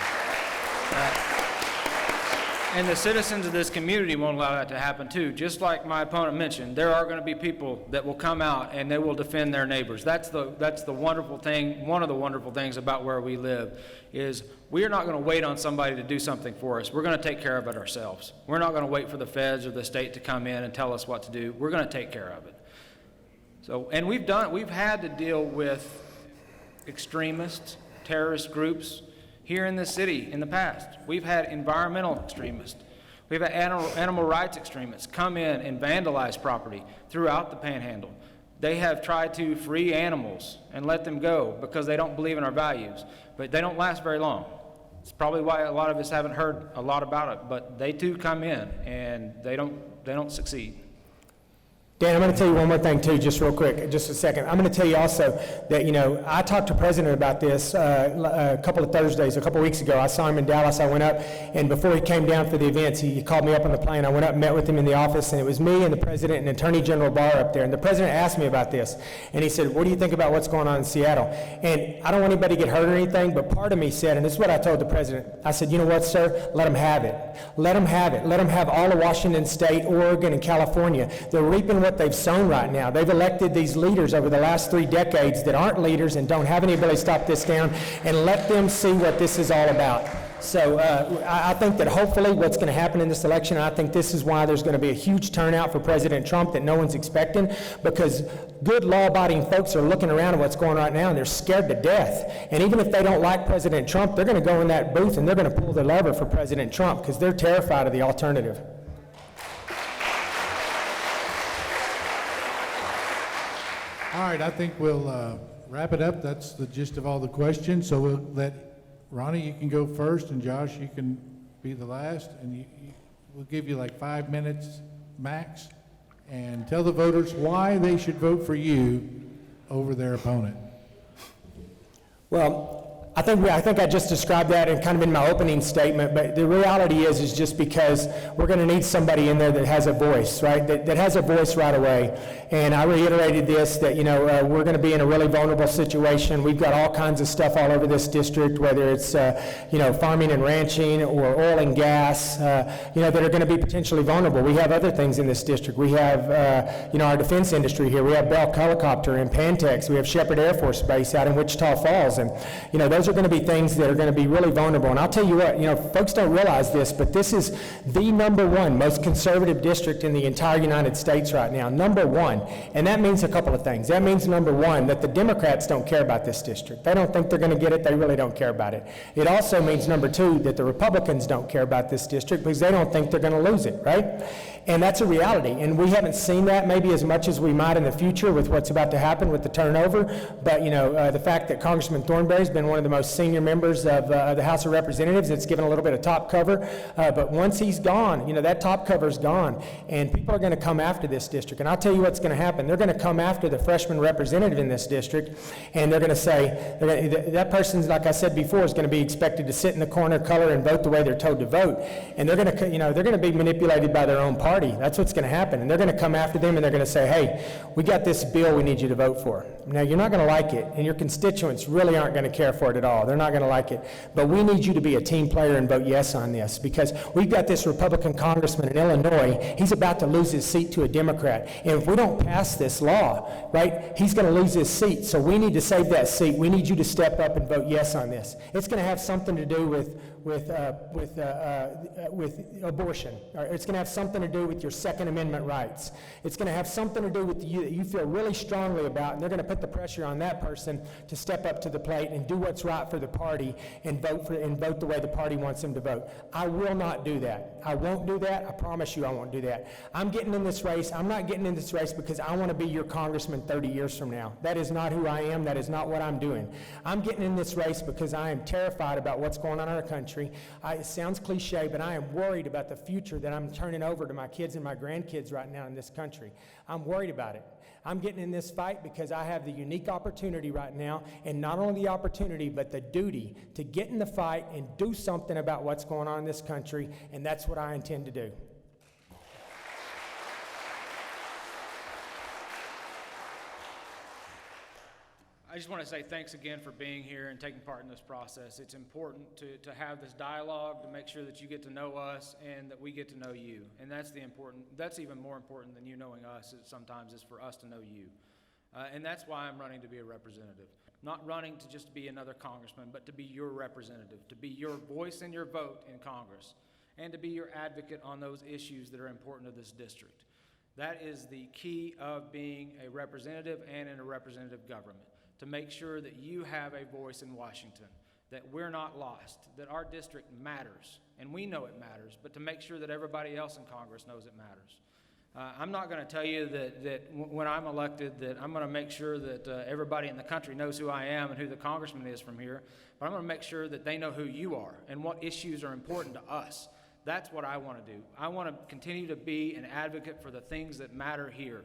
And the citizens of this community won't allow that to happen too. Just like my opponent mentioned, there are going to be people that will come out and they will defend their neighbors. That's the wonderful thing. One of the wonderful things about where we live is we are not going to wait on somebody to do something for us. We're going to take care of it ourselves. We're not going to wait for the feds or the state to come in and tell us what to do. We're going to take care of it. So, and we've had to deal with extremists, terrorist groups here in this city in the past. We've had environmental extremists. We've had animal rights extremists come in and vandalize property throughout the Panhandle. They have tried to free animals and let them go because they don't believe in our values, but they don't last very long. It's probably why a lot of us haven't heard a lot about it, but they too come in and they don't succeed. Dan, I'm going to tell you one more thing too, just real quick, just a second. I'm going to tell you also that, I talked to the president about this a couple of weeks ago. I saw him in Dallas. I went up, and before he came down for the events, he called me up on the plane. I went up and met with him in the office, and it was me and the president and Attorney General Barr up there. And the president asked me about this, and he said, what do you think about what's going on in Seattle? And I don't want anybody to get hurt or anything, but part of me said, and this is what I told the president, I said, you know what, sir? Let them have it. Let them have it. Let them have all of Washington State, Oregon, and California. They're reaping what they've sown right now. They've elected these leaders over the last 3 decades that aren't leaders and don't have any ability to stop this down, and let them see what this is all about. So I think that hopefully what's going to happen in this election, and I think this is why there's going to be a huge turnout for President Trump that no one's expecting, because good law-abiding folks are looking around at what's going on right now, and they're scared to death. And even if they don't like President Trump, they're going to go in that booth and they're going to pull the lever for President Trump because they're terrified of the alternative. All right, I think we'll wrap it up. That's the gist of all the questions. So we'll let Ronnie, you can go first, and Josh, you can be the last. And we'll give you like 5 minutes max, and tell the voters why they should vote for you over their opponent. Well, I think I just described that in kind of in my opening statement, but the reality is just because we're going to need somebody in there that has a voice, right? That has a voice right away. And I reiterated this, that, we're going to be in a really vulnerable situation. We've got all kinds of stuff all over this district, whether it's, farming and ranching or oil and gas, that are going to be potentially vulnerable. We have other things in this district. We have, our defense industry here. We have Bell Helicopter and Pantex. We have Shepherd Air Force Base out in Wichita Falls. And, those are going to be things that are going to be really vulnerable. And I'll tell you what, folks don't realize this, but this is the #1 most conservative district in the entire United States right now, #1. And that means a couple of things. That means, #1, that the Democrats don't care about this district. They don't think they're going to get it. They really don't care about it. It also means, #2, that the Republicans don't care about this district because they don't think they're going to lose it, right? And that's a reality. And we haven't seen that maybe as much as we might in the future with what's about to happen with the turnover. But, the fact that Congressman Thornberry's been one of the most senior members of the House of Representatives, it's given a little bit of top cover. But once he's gone, that top cover's gone. And people are going to come after this district. And I'll tell you what's going to happen. They're going to come after the freshman representative in this district. And they're going to say, that person's, like I said before, is going to be expected to sit in the corner, color, and vote the way they're told to vote. And they're going to, they're going to be manipulated by their own party. That's what's going to happen. And they're going to come after them and they're going to say, hey, we got this bill we need you to vote for. Now, you're not going to like it, and your constituents really aren't going to care for it at all. They're not going to like it. But we need you to be a team player and vote yes on this, because we've got this Republican congressman in Illinois. He's about to lose his seat to a Democrat. And if we don't pass this law, right, he's going to lose his seat. So we need to save that seat. We need you to step up and vote yes on this. It's going to have something to do with abortion. Or it's going to have something to do with your Second Amendment rights. It's going to have something to do with you that you feel really strongly about, and they're going to put the pressure on that person to step up to the plate and do what's right for the party and vote the way the party wants them to vote. I will not do that. I won't do that. I promise you I won't do that. I'm getting in this race. I'm not getting in this race because I want to be your congressman 30 years from now. That is not who I am. That is not what I'm doing. I'm getting in this race because I am terrified about what's going on in our country. It sounds cliche, but I am worried about the future that I'm turning over to my kids and my grandkids right now in this country. I'm worried about it. I'm getting in this fight because I have the unique opportunity right now, and not only the opportunity, but the duty to get in the fight and do something about what's going on in this country, and that's what I intend to do. I just want to say thanks again for being here and taking part in this process. It's important to have this dialogue, to make sure that you get to know us and that we get to know you. And that's even more important than you knowing us. Sometimes is for us to know you. And that's why I'm running to be a representative. Not running to just be another congressman, but to be your representative, to be your voice and your vote in Congress, and to be your advocate on those issues that are important to this district. That is the key of being a representative and in a representative government. To make sure that you have a voice in Washington, that we're not lost, that our district matters, and we know it matters, but to make sure that everybody else in Congress knows it matters. I'm not going to tell you that when I'm elected that I'm going to make sure that everybody in the country knows who I am and who the congressman is from here, but I'm going to make sure that they know who you are and what issues are important to us. That's what I want to do. I want to continue to be an advocate for the things that matter here.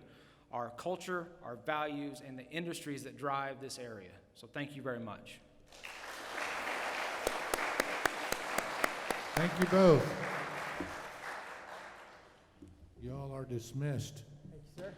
Our culture, our values, and the industries that drive this area. So thank you very much. Thank you both. You all are dismissed. Thank you, sir.